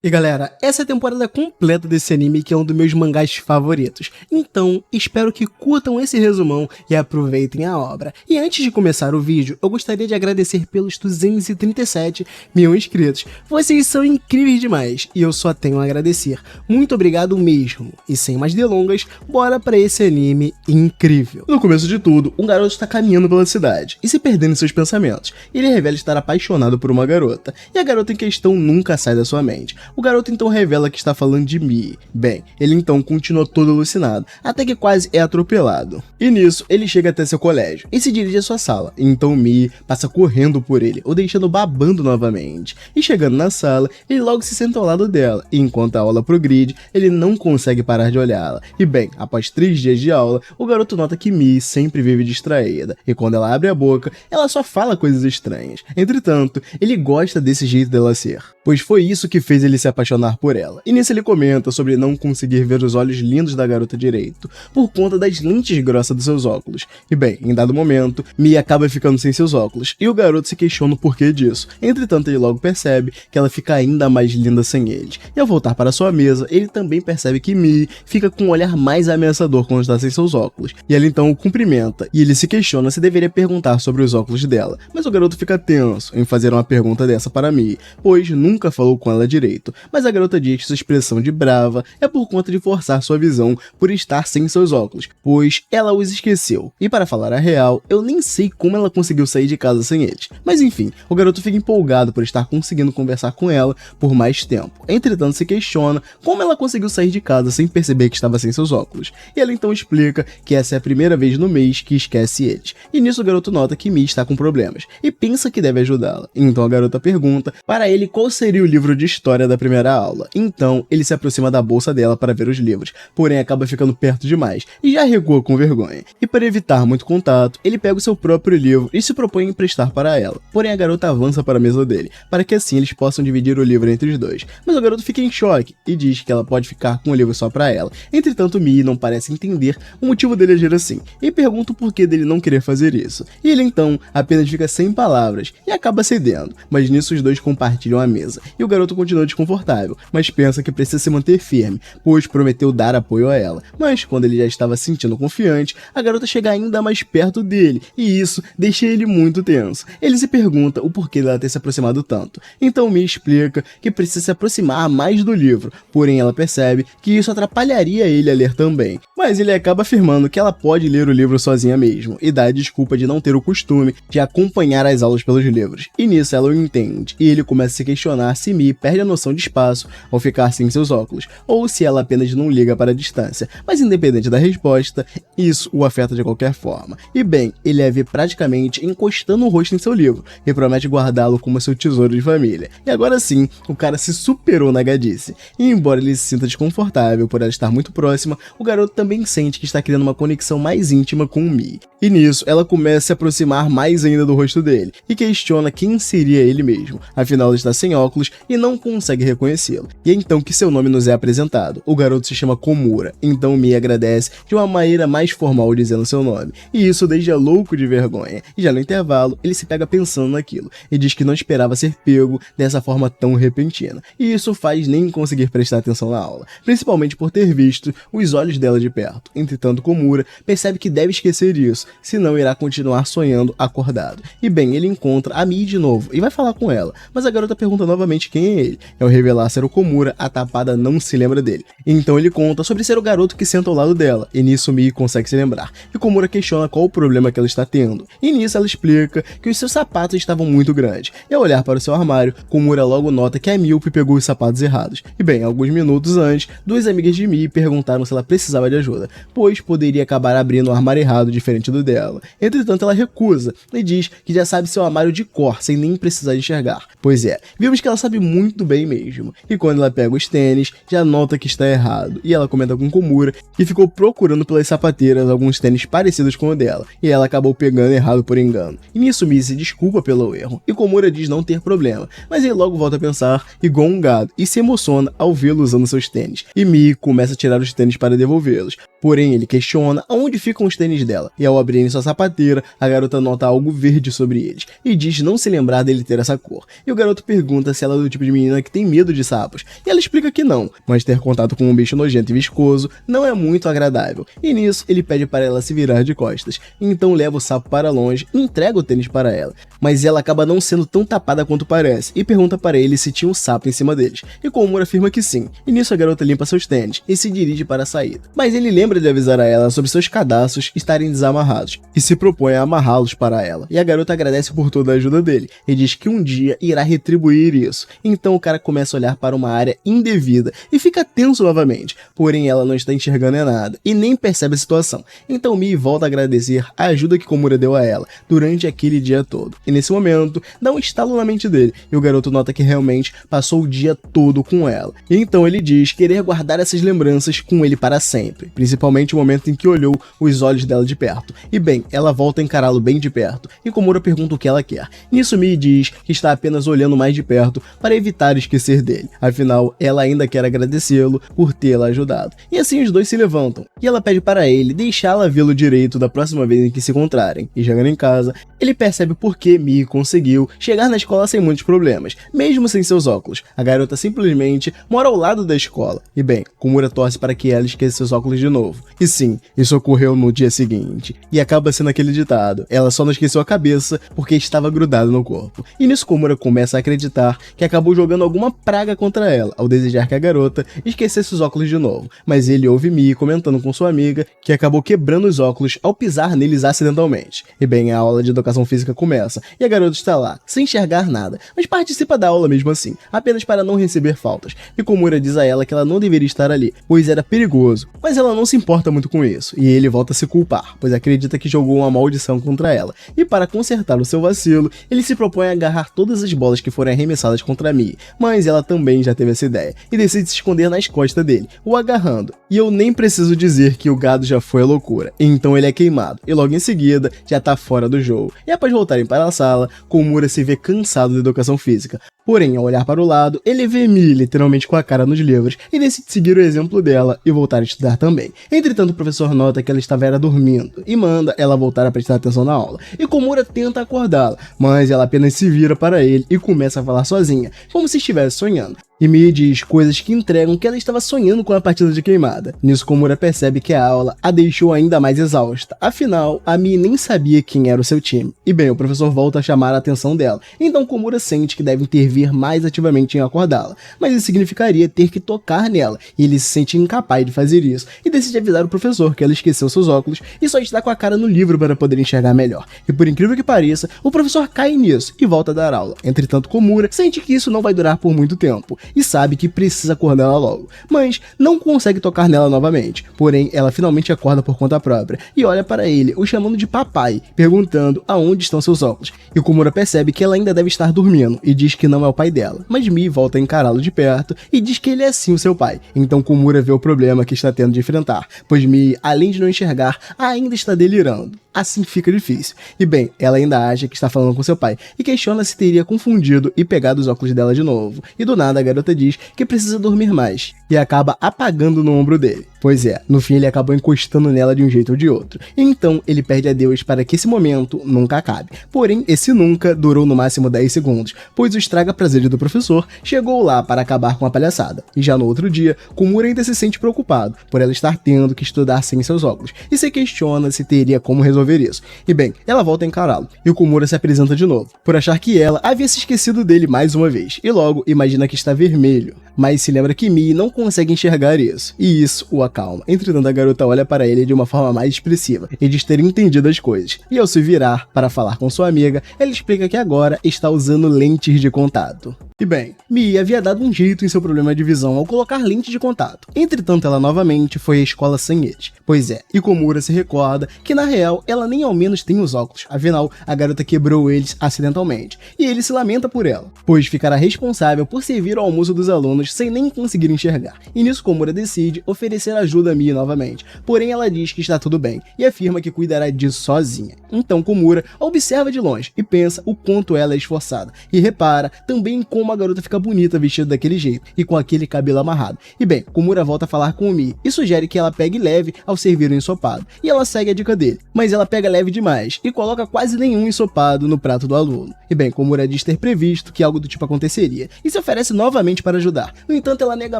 E galera, essa é a temporada completa desse anime que é um dos meus mangás favoritos, então espero que curtam esse resumão e aproveitem a obra. E antes de começar o vídeo, eu gostaria de agradecer pelos 237 mil inscritos, vocês são incríveis demais e eu só tenho a agradecer, muito obrigado mesmo. E sem mais delongas, bora pra esse anime incrível. No começo de tudo, um garoto está caminhando pela cidade e se perdendo em seus pensamentos. Ele revela estar apaixonado por uma garota, e a garota em questão nunca sai da sua mente. O garoto então revela que está falando de Mii. Bem, ele então continua todo alucinado, até que quase é atropelado. E nisso, ele chega até seu colégio e se dirige à sua sala. Então Mii passa correndo por ele, o deixando babando novamente. E chegando na sala, ele logo se senta ao lado dela, e enquanto a aula progride, ele não consegue parar de olhá-la. E bem, após 3 dias de aula, o garoto nota que Mii sempre vive distraída, e quando ela abre a boca, ela só fala coisas estranhas. Entretanto, ele gosta desse jeito dela ser, pois foi isso que fez ele se apaixonar por ela. E nisso ele comenta sobre não conseguir ver os olhos lindos da garota direito, por conta das lentes grossas dos seus óculos. E bem, em dado momento, Mii acaba ficando sem seus óculos, e o garoto se questiona o porquê disso. Entretanto, ele logo percebe que ela fica ainda mais linda sem eles. E ao voltar para sua mesa, ele também percebe que Mii fica com um olhar mais ameaçador quando está sem seus óculos. E ela então o cumprimenta, e ele se questiona se deveria perguntar sobre os óculos dela. Mas o garoto fica tenso em fazer uma pergunta dessa para Mii, pois nunca falou com ela direito. Mas a garota diz que sua expressão de brava é por conta de forçar sua visão por estar sem seus óculos, pois ela os esqueceu. E para falar a real, eu nem sei como ela conseguiu sair de casa sem eles. Mas enfim, o garoto fica empolgado por estar conseguindo conversar com ela por mais tempo. Entretanto, se questiona como ela conseguiu sair de casa sem perceber que estava sem seus óculos. E ela então explica que essa é a primeira vez no mês que esquece eles. E nisso o garoto nota que Mii está com problemas e pensa que deve ajudá-la. Então a garota pergunta para ele qual seria o livro de história da primeira aula. Então ele se aproxima da bolsa dela para ver os livros, porém acaba ficando perto demais e já recua com vergonha. E para evitar muito contato, ele pega o seu próprio livro e se propõe a emprestar para ela. Porém a garota avança para a mesa dele, para que assim eles possam dividir o livro entre os dois. Mas o garoto fica em choque e diz que ela pode ficar com o livro só para ela. Entretanto, Mii não parece entender o motivo dele agir assim e pergunta o porquê dele não querer fazer isso. E ele então apenas fica sem palavras e acaba cedendo. Mas nisso os dois compartilham a mesa e o garoto continua desconfortável, mas pensa que precisa se manter firme, pois prometeu dar apoio a ela. Mas quando ele já estava se sentindo confiante, a garota chega ainda mais perto dele, e isso deixa ele muito tenso. Ele se pergunta o porquê dela ter se aproximado tanto. Então Mii explica que precisa se aproximar mais do livro, porém ela percebe que isso atrapalharia ele a ler também. Mas ele acaba afirmando que ela pode ler o livro sozinha mesmo, e dá a desculpa de não ter o costume de acompanhar as aulas pelos livros. E nisso ela o entende, e ele começa a se questionar se Mii perde a noção de espaço ao ficar sem seus óculos, ou se ela apenas não liga para a distância. Mas independente da resposta, isso o afeta de qualquer forma. E bem, ele a vê praticamente encostando o rosto em seu livro, e promete guardá-lo como seu tesouro de família. E agora sim, o cara se superou na gadice. E embora ele se sinta desconfortável por ela estar muito próxima, o garoto também sente que está criando uma conexão mais íntima com o Mii. E nisso, ela começa a se aproximar mais ainda do rosto dele, e questiona quem seria ele mesmo. Afinal, ele está sem óculos e não consegue reconhecê-lo. E é então que seu nome nos é apresentado. O garoto se chama Komura, então Mii agradece de uma maneira mais formal dizendo seu nome, e isso deixa louco de vergonha. E já no intervalo, ele se pega pensando naquilo, e diz que não esperava ser pego dessa forma tão repentina. E isso faz nem conseguir prestar atenção na aula, principalmente por ter visto os olhos dela de perto. Entretanto, Komura percebe que deve esquecer isso, senão irá continuar sonhando acordado. E bem, ele encontra a Mii de novo e vai falar com ela, mas a garota pergunta novamente quem é ele. Ao revelar ser o Komura, a tapada não se lembra dele. Então ele conta sobre ser o garoto que senta ao lado dela, e nisso Mii consegue se lembrar. E Komura questiona qual o problema que ela está tendo. E nisso ela explica que os seus sapatos estavam muito grandes. E ao olhar para o seu armário, Komura logo nota que a Milpe pegou os sapatos errados. E bem, alguns minutos antes, duas amigas de Mii perguntaram se ela precisava de ajuda, pois poderia acabar abrindo um armário errado diferente do dela. Entretanto, ela recusa e diz que já sabe seu armário de cor, sem nem precisar enxergar. Pois é, vimos que ela sabe muito bem mesmo. E quando ela pega os tênis, já nota que está errado. E ela comenta com Komura que ficou procurando pelas sapateiras alguns tênis parecidos com o dela, e ela acabou pegando errado por engano. E nisso Mii se desculpa pelo erro, e Komura diz não ter problema, mas ele logo volta a pensar igual um gado, e se emociona ao vê-lo usando seus tênis. E Mii começa a tirar os tênis para devolvê-los, Porém, ele questiona aonde ficam os tênis dela, e ao abrirem sua sapateira, a garota nota algo verde sobre eles, e diz não se lembrar dele ter essa cor. E o garoto pergunta se ela é do tipo de menina que tem medo de sapos, e ela explica que não, mas ter contato com um bicho nojento e viscoso não é muito agradável. E nisso, ele pede para ela se virar de costas, então leva o sapo para longe e entrega o tênis para ela. Mas ela acaba não sendo tão tapada quanto parece, e pergunta para ele se tinha um sapo em cima deles, e Komura afirma que sim, e nisso a garota limpa seus tênis e se dirige para a saída. Mas ele lembra de avisar a ela sobre seus cadastros estarem desamarrados e se propõe a amarrá-los para ela. E a garota agradece por toda a ajuda dele e diz que um dia irá retribuir isso. Então o cara começa a olhar para uma área indevida e fica tenso novamente, porém ela não está enxergando nada e nem percebe a situação. Então Mii volta a agradecer a ajuda que Komura deu a ela durante aquele dia todo. E nesse momento dá um estalo na mente dele e o garoto nota que realmente passou o dia todo com ela. E então ele diz querer guardar essas lembranças com ele para sempre, principalmente o momento em que olhou os olhos dela de perto. E bem, ela volta a encará-lo bem de perto, e Komura pergunta o que ela quer. Nisso Mii diz que está apenas olhando mais de perto para evitar esquecer dele, afinal ela ainda quer agradecê-lo por tê-la ajudado. E assim os dois se levantam, e ela pede para ele deixá-la vê-lo direito da próxima vez em que se encontrarem. E chegando em casa, ele percebe por que Mii conseguiu chegar na escola sem muitos problemas, mesmo sem seus óculos. A garota simplesmente mora ao lado da escola. E bem, Komura torce para que ela esqueça seus óculos de novo. E sim, isso ocorreu no dia seguinte. E acaba sendo aquele ditado, ela só não esqueceu a cabeça porque estava grudado no corpo. E nisso Komura começa a acreditar que acabou jogando alguma praga contra ela, ao desejar que a garota esquecesse os óculos de novo. Mas ele ouve Mii comentando com sua amiga que acabou quebrando os óculos ao pisar neles acidentalmente. E bem, a aula de educação física começa, e a garota está lá, sem enxergar nada, mas participa da aula mesmo assim, apenas para não receber faltas. E Komura diz a ela que ela não deveria estar ali, pois era perigoso. Mas ela não se importa muito com isso, e ele volta a se culpar, pois acredita que jogou uma maldição contra ela. E para consertar o seu vacilo, ele se propõe a agarrar todas as bolas que forem arremessadas contra Mii, mas ela também já teve essa ideia, e decide se esconder nas costas dele, o agarrando. E eu nem preciso dizer que o gado já foi a loucura, então ele é queimado, e logo em seguida já tá fora do jogo. E após voltarem para a sala, Komura se vê cansado da educação física. Porém, ao olhar para o lado, ele vê Mii literalmente com a cara nos livros e decide seguir o exemplo dela e voltar a estudar também. Entretanto, o professor nota que ela estava dormindo e manda ela voltar a prestar atenção na aula. E Komura tenta acordá-la, mas ela apenas se vira para ele e começa a falar sozinha, como se estivesse sonhando. E Mii diz coisas que entregam que ela estava sonhando com a partida de queimada. Nisso, Komura percebe que a aula a deixou ainda mais exausta. Afinal, a Mii nem sabia quem era o seu time. E bem, o professor volta a chamar a atenção dela. Então Komura sente que deve intervir mais ativamente em acordá-la. Mas isso significaria ter que tocar nela, e ele se sente incapaz de fazer isso. E decide avisar o professor que ela esqueceu seus óculos e só está com a cara no livro para poder enxergar melhor. E por incrível que pareça, o professor cai nisso e volta a dar aula. Entretanto, Komura sente que isso não vai durar por muito tempo e sabe que precisa acordá-la logo, mas não consegue tocar nela novamente. Porém, ela finalmente acorda por conta própria e olha para ele, o chamando de papai, perguntando aonde estão seus óculos. E Komura percebe que ela ainda deve estar dormindo e diz que não é o pai dela, mas Mii volta a encará-lo de perto e diz que ele é sim o seu pai. Então Komura vê o problema que está tendo de enfrentar, pois Mii, além de não enxergar, ainda está delirando. Assim fica difícil. E bem, ela ainda acha que está falando com seu pai e questiona se teria confundido e pegado os óculos dela de novo. E do nada a garota diz que precisa dormir mais e acaba apagando no ombro dele. Pois é, no fim ele acabou encostando nela de um jeito ou de outro. Então ele pede a Deus para que esse momento nunca acabe. Porém, esse nunca durou no máximo 10 segundos, pois o estraga-prazer do professor chegou lá para acabar com a palhaçada. E já no outro dia, Komura ainda se sente preocupado por ela estar tendo que estudar sem seus óculos e se questiona se teria como resolver isso. E bem, ela volta a encará-lo e o Komura se apresenta de novo, por achar que ela havia se esquecido dele mais uma vez, e logo imagina que está vermelho, mas se lembra que Mii não consegue enxergar isso, e isso o acalma. Entretanto, a garota olha para ele de uma forma mais expressiva e diz ter entendido as coisas, e ao se virar para falar com sua amiga, ela explica que agora está usando lentes de contato. E bem, Mii havia dado um jeito em seu problema de visão ao colocar lente de contato. Entretanto, ela novamente foi à escola sem eles. Pois é, e Komura se recorda que na real ela nem ao menos tem os óculos, afinal a garota quebrou eles acidentalmente. E ele se lamenta por ela, pois ficará responsável por servir ao almoço dos alunos sem nem conseguir enxergar. E nisso Komura decide oferecer ajuda a Mii novamente, porém ela diz que está tudo bem e afirma que cuidará disso sozinha. Então Komura observa de longe e pensa o quanto ela é esforçada e repara também como como a garota fica bonita vestida daquele jeito e com aquele cabelo amarrado. E bem, Komura volta a falar com Mi e sugere que ela pegue leve ao servir o ensopado, e ela segue a dica dele, mas ela pega leve demais e coloca quase nenhum ensopado no prato do aluno. E bem, Komura diz ter previsto que algo do tipo aconteceria e se oferece novamente para ajudar. No entanto, ela nega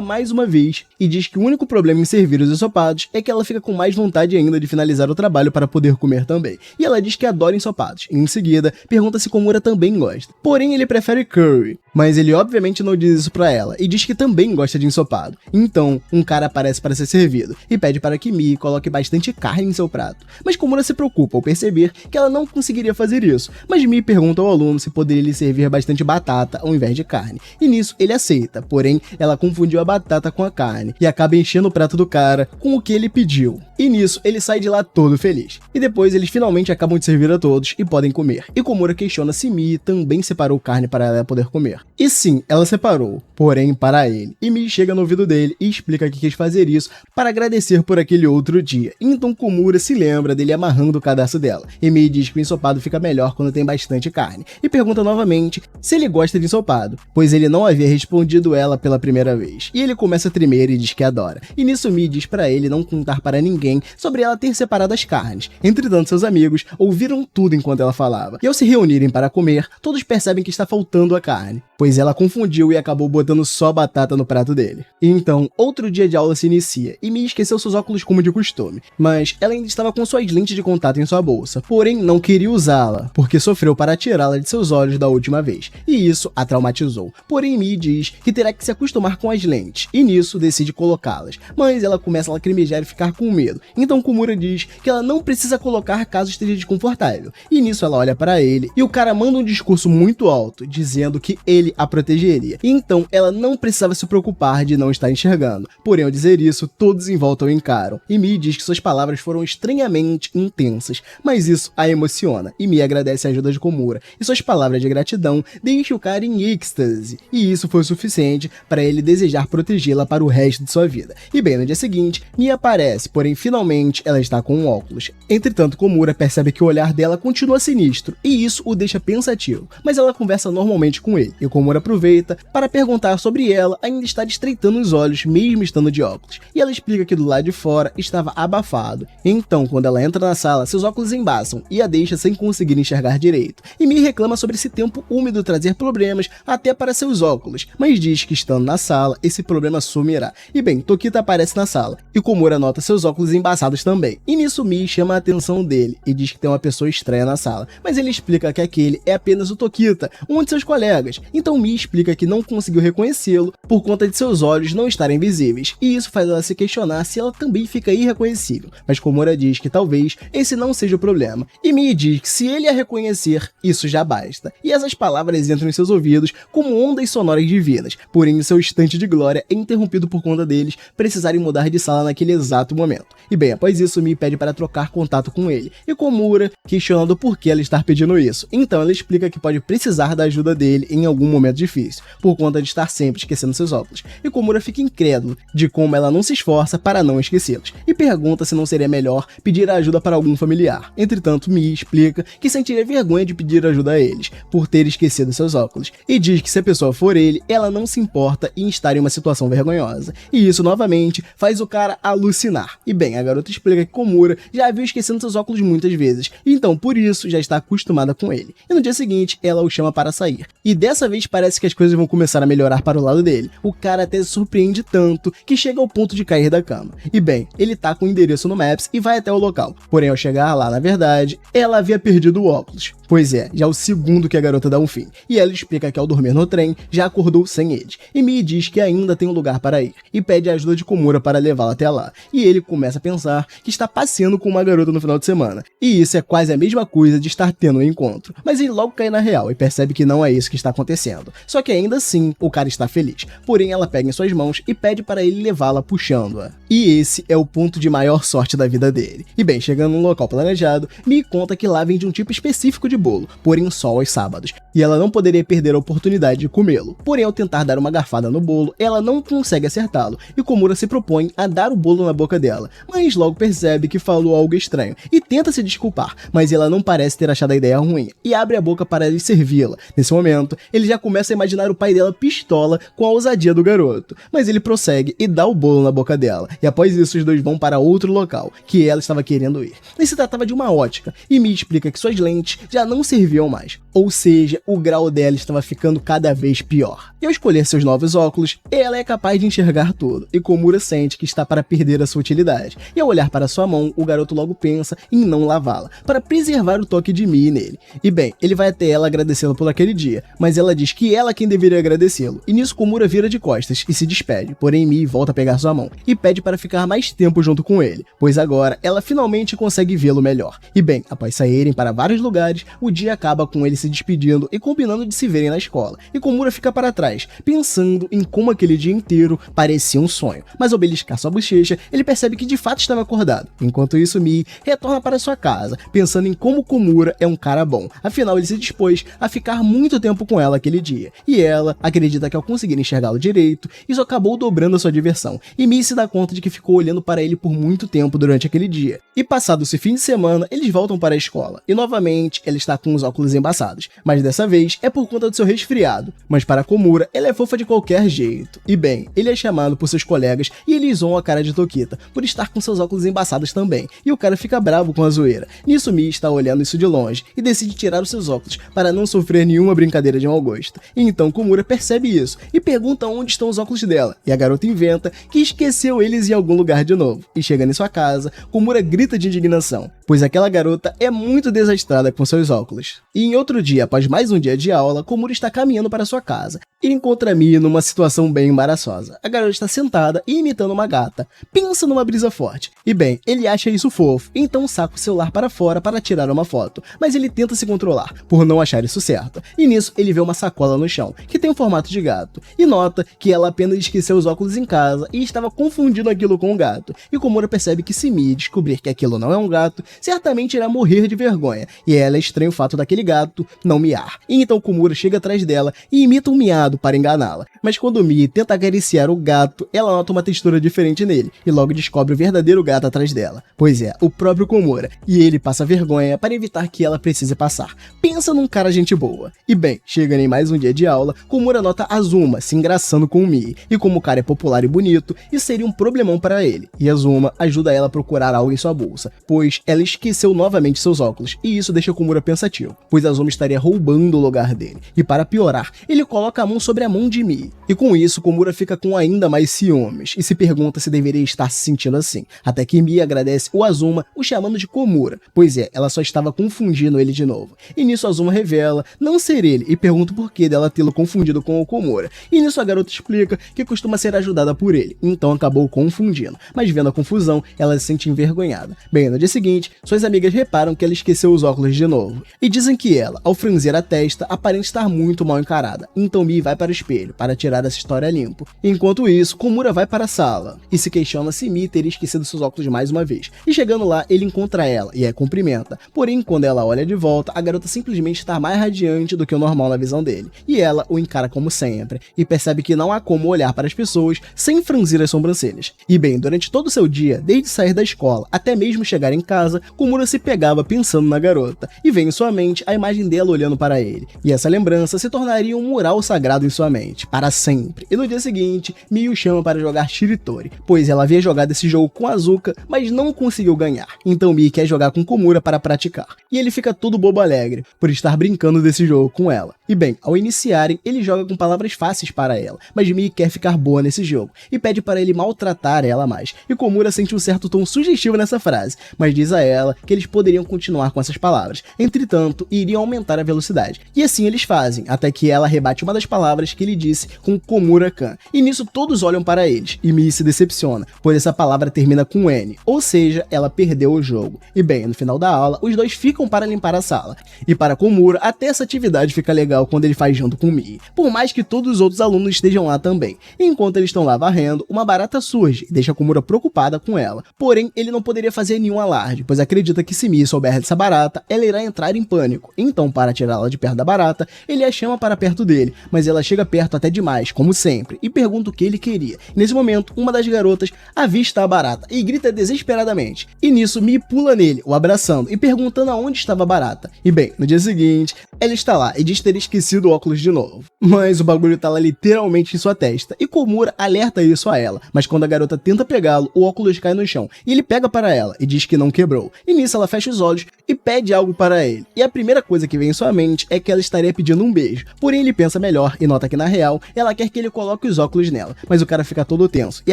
mais uma vez e diz que o único problema em servir os ensopados é que ela fica com mais vontade ainda de finalizar o trabalho para poder comer também. E ela diz que adora ensopados. Em seguida, pergunta se Komura também gosta. Porém, ele prefere curry, mas ele obviamente não diz isso pra ela e diz que também gosta de ensopado. Então, um cara aparece para ser servido e pede para que Mi coloque bastante carne em seu prato. Mas Komura se preocupa ao perceber que ela não conseguiria fazer isso, mas Mi pergunta ao aluno se poderia lhe servir bastante batata ao invés de carne. E nisso ele aceita, porém ela confundiu a batata com a carne e acaba enchendo o prato do cara com o que ele pediu. E nisso ele sai de lá todo feliz. E depois eles finalmente acabam de servir a todos e podem comer. E Komura questiona se Mi também separou carne para ela poder comer. E sim, ela separou, porém para ele. E Mi chega no ouvido dele e explica que quis fazer isso para agradecer por aquele outro dia. Então Komura se lembra dele amarrando o cadastro dela. E Mi diz que o ensopado fica melhor quando tem bastante carne. E pergunta novamente se ele gosta de ensopado, pois ele não havia respondido ela pela primeira vez. E ele começa a tremer e diz que adora. E nisso Mi diz para ele não contar para ninguém sobre ela ter separado as carnes. Entretanto, seus amigos ouviram tudo enquanto ela falava. E ao se reunirem para comer, todos percebem que está faltando a carne, pois ela confundiu e acabou botando só batata no prato dele. E então, outro dia de aula se inicia, e Mi esqueceu seus óculos como de costume, mas ela ainda estava com suas lentes de contato em sua bolsa, porém não queria usá-la, porque sofreu para tirá-la de seus olhos da última vez, e isso a traumatizou. Porém, Mi diz que terá que se acostumar com as lentes, e nisso decide colocá-las, mas ela começa a lacrimejar e ficar com medo. Então Komura diz que ela não precisa colocar caso esteja desconfortável, e nisso ela olha para ele, e o cara manda um discurso muito alto, dizendo que ele a protegeria, e então ela não precisava se preocupar de não estar enxergando. Porém, ao dizer isso, todos em volta o encaram, e Mi diz que suas palavras foram estranhamente intensas, mas isso a emociona, e Mi agradece a ajuda de Komura, e suas palavras de gratidão deixam o cara em êxtase, e isso foi o suficiente para ele desejar protegê-la para o resto de sua vida. E bem, no dia seguinte, Mi aparece, porém finalmente ela está com um óculos. Entretanto, Komura percebe que o olhar dela continua sinistro, e isso o deixa pensativo, mas ela conversa normalmente com ele, e Komura aproveita para perguntar sobre ela ainda estar estreitando os olhos mesmo estando de óculos, e ela explica que do lado de fora estava abafado. Então, quando ela entra na sala, seus óculos embaçam e a deixa sem conseguir enxergar direito. E Mi reclama sobre esse tempo úmido trazer problemas até para seus óculos, mas diz que estando na sala, esse problema sumirá. E bem, Tokita aparece na sala, e Komura nota seus óculos embaçados também. E nisso Mi chama a atenção dele e diz que tem uma pessoa estranha na sala, mas ele explica que aquele é apenas o Tokita, um de seus colegas. Então Mi explica que não conseguiu reconhecê-lo por conta de seus olhos não estarem visíveis, e isso faz ela se questionar se ela também fica irreconhecível, mas Komura diz que talvez esse não seja o problema, e Mi diz que se ele a reconhecer, isso já basta, e essas palavras entram em seus ouvidos como ondas sonoras divinas, porém seu instante de glória é interrompido por conta deles precisarem mudar de sala naquele exato momento. E bem, após isso Mi pede para trocar contato com ele, e Komura questionando por que ela está pedindo isso, então ela explica que pode precisar da ajuda dele em algum momento difícil, por conta de estar sempre esquecendo seus óculos, e Komura fica incrédulo de como ela não se esforça para não esquecê-los, e pergunta se não seria melhor pedir ajuda para algum familiar. Entretanto, Mi explica que sentiria vergonha de pedir ajuda a eles, por ter esquecido seus óculos, e diz que se a pessoa for ele, ela não se importa em estar em uma situação vergonhosa, e isso novamente faz o cara alucinar. E bem, a garota explica que Komura já viu esquecendo seus óculos muitas vezes, então por isso já está acostumada com ele, e no dia seguinte ela o chama para sair, e dessa vez parece que as coisas vão começar a melhorar para o lado dele. O cara até se surpreende tanto que chega ao ponto de cair da cama. E bem, ele tá com o endereço no Maps e vai até o local. Porém, ao chegar lá, na verdade, ela havia perdido o óculos. Pois é, já é o segundo que a garota dá um fim. E ela explica que ao dormir no trem, já acordou sem ele. E Mi diz que ainda tem um lugar para ir, e pede a ajuda de Komura para levá-la até lá. E ele começa a pensar que está passeando com uma garota no final de semana. E isso é quase a mesma coisa de estar tendo um encontro. Mas ele logo cai na real e percebe que não é isso que está acontecendo. Só que ainda assim, o cara está feliz. Porém, ela pega em suas mãos e pede para ele levá-la puxando-a. E esse é o ponto de maior sorte da vida dele. E bem, chegando num local planejado, Mi conta que lá vem de um tipo específico de bolo, porém só aos sábados, e ela não poderia perder a oportunidade de comê-lo. Porém, ao tentar dar uma garfada no bolo, ela não consegue acertá-lo, e Komura se propõe a dar o bolo na boca dela, mas logo percebe que falou algo estranho, e tenta se desculpar, mas ela não parece ter achado a ideia ruim, e abre a boca para ele servi-la. Nesse momento, ele já começa a imaginar o pai dela pistola com a ousadia do garoto, mas ele prossegue e dá o bolo na boca dela, e após isso os dois vão para outro local, que ela estava querendo ir. E se tratava de uma ótica, e Mii explica que suas lentes já não serviam mais, ou seja, o grau dela estava ficando cada vez pior. E ao escolher seus novos óculos, ela é capaz de enxergar tudo, e Komura sente que está para perder a sua utilidade, e ao olhar para sua mão, o garoto logo pensa em não lavá-la, para preservar o toque de Mii nele. E bem, ele vai até ela agradecendo por aquele dia, mas ela diz que ela quem deveria agradecê-lo, e nisso Komura vira de costas e se despede, porém Mii volta a pegar sua mão, e pede para ficar mais tempo junto com ele, pois agora ela finalmente consegue vê-lo melhor. E bem, após saírem para vários lugares, o dia acaba com ele se despedindo e combinando de se verem na escola, e Komura fica para trás, pensando em como aquele dia inteiro parecia um sonho, mas ao beliscar sua bochecha, ele percebe que de fato estava acordado. Enquanto isso, Mii retorna para sua casa, pensando em como Komura é um cara bom, afinal ele se dispôs a ficar muito tempo com ela aquele dia, e ela acredita que ao conseguir enxergá-lo direito, isso acabou dobrando a sua diversão, e Mii se dá conta de que ficou olhando para ele por muito tempo durante aquele dia. E passado esse fim de semana, eles voltam para a escola, e novamente ela está com os óculos embaçados, mas dessa vez é por conta do seu resfriado, mas para Komura ela é fofa de qualquer jeito. E bem, ele é chamado por seus colegas e eles zoam a cara de Tokita por estar com seus óculos embaçados também, e o cara fica bravo com a zoeira. Nisso Mii está olhando isso de longe e decide tirar os seus óculos para não sofrer nenhuma brincadeira de mau gosto. E então Komura percebe isso e pergunta onde estão os óculos dela, e a garota inventa que esqueceu eles em algum lugar de novo. E chegando em sua casa, Komura grita de indignação, pois aquela garota é muito desastrada com seus óculos. E em outro dia, após mais um dia de aula, Komura está caminhando para sua casa e encontra Mii numa situação bem embaraçosa. A garota está sentada e imitando uma gata. Pensa numa brisa forte. E bem, ele acha isso fofo, então saca o celular para fora para tirar uma foto, mas ele tenta se controlar, por não achar isso certo. E nisso, ele vê uma sacola no chão, que tem um formato de gato, e nota que ela apenas esqueceu os óculos em casa e estava confundindo aquilo com um gato. E Komura percebe que se Mii descobrir que aquilo não é um gato, certamente irá morrer de vergonha, e ela estranha o fato daquele gato não miar. E então Komura chega atrás dela e imita um miado para enganá-la. Mas quando Mii tenta acariciar o gato, ela nota uma textura diferente nele, e logo descobre o verdadeiro gato atrás dela. Pois é, o próprio Komura, e ele passa vergonha para evitar que ela precise passar. Pensa num cara gente boa. E bem, chegando em mais um dia de aula, Komura nota Azuma se engraçando com o Mii, e como o cara é popular e bonito, isso seria um problemão para ele. E Azuma ajuda ela a procurar algo em sua bolsa, pois ela esqueceu novamente seus óculos, e isso deixa Komura pensativo, pois Azuma estaria roubando o lugar dele. E para piorar, ele coloca a mão sobre a mão de Mii, e com isso Komura fica com ainda mais ciúmes, e se pergunta se deveria estar se sentindo assim, até que Mii agradece o Azuma, o chamando de Komura, pois é, ela só estava confundindo ele de novo. E nisso Azuma revela não ser ele, e pergunta o porquê dela tê-lo confundido com o Komura, e nisso a garota explica que costuma ser ajudada por ele, então acabou confundindo, mas vendo a confusão, ela se sente envergonhada. Bem, no dia seguinte, suas amigas reparam que ela esqueceu os óculos de novo, e dizem que ela, ao franzir a testa, aparenta estar muito mal encarada, então Mii vai para o espelho, para tirar essa história limpo. Enquanto isso, Komura vai para a sala, e se questiona se Mii teria esquecido seus óculos mais uma vez, e chegando lá, ele encontra ela, e a cumprimenta, porém, quando ela olha de volta, a garota simplesmente está mais radiante do que o normal na visão dele, e ela o encara como sempre, e percebe que não há como olhar para as pessoas sem franzir as sobrancelhas. E bem, durante todo o seu dia, desde sair da escola até mesmo chegar em casa, Komura se pegava pensando na garota, e vem em sua mente a imagem dela olhando para ele, e essa lembrança se tornaria um mural sagrado em sua mente, para sempre. E no dia seguinte, Mii o chama para jogar Shiritori, pois ela havia jogado esse jogo com Azuka, mas não conseguiu ganhar, então Mii quer jogar com Komura para praticar, e ele fica todo bobo alegre, por estar brincando desse jogo com ela. E bem, ao iniciarem, ele joga com palavras fáceis para ela, mas Mii quer ficar boa nesse jogo, e pede para ele maltratar ela mais, e Komura sente um certo tom sugestivo nessa frase, mas diz a ela que eles poderiam continuar com essas palavras, entretanto, iriam aumentar a velocidade, e assim eles fazem, até que ela rebate uma das palavras que ele disse com Komura-kan, e nisso todos olham para eles, e Mii se decepciona, pois essa palavra termina com N, ou seja, ela perdeu o jogo. E bem, no final da aula, os dois ficam para limpar a sala, e para Komura, até essa atividade fica legal legal quando ele faz junto com Mii, por mais que todos os outros alunos estejam lá também. Enquanto eles estão lá varrendo, uma barata surge e deixa Komura preocupada com ela. Porém, ele não poderia fazer nenhum alarde, pois acredita que se Mii souber dessa barata, ela irá entrar em pânico. Então, para tirá-la de perto da barata, ele a chama para perto dele, mas ela chega perto até demais, como sempre, e pergunta o que ele queria. Nesse momento, uma das garotas avista a barata e grita desesperadamente. E nisso, Mii pula nele, o abraçando e perguntando aonde estava a barata. E bem, no dia seguinte, ela está lá e diz ter esquecido o óculos de novo. Mas o bagulho tá lá literalmente em sua testa, e Komura alerta isso a ela, mas quando a garota tenta pegá-lo, o óculos cai no chão, e ele pega para ela e diz que não quebrou. E nisso ela fecha os olhos e pede algo para ele, e a primeira coisa que vem em sua mente é que ela estaria pedindo um beijo. Porém ele pensa melhor e nota que na real, ela quer que ele coloque os óculos nela, mas o cara fica todo tenso e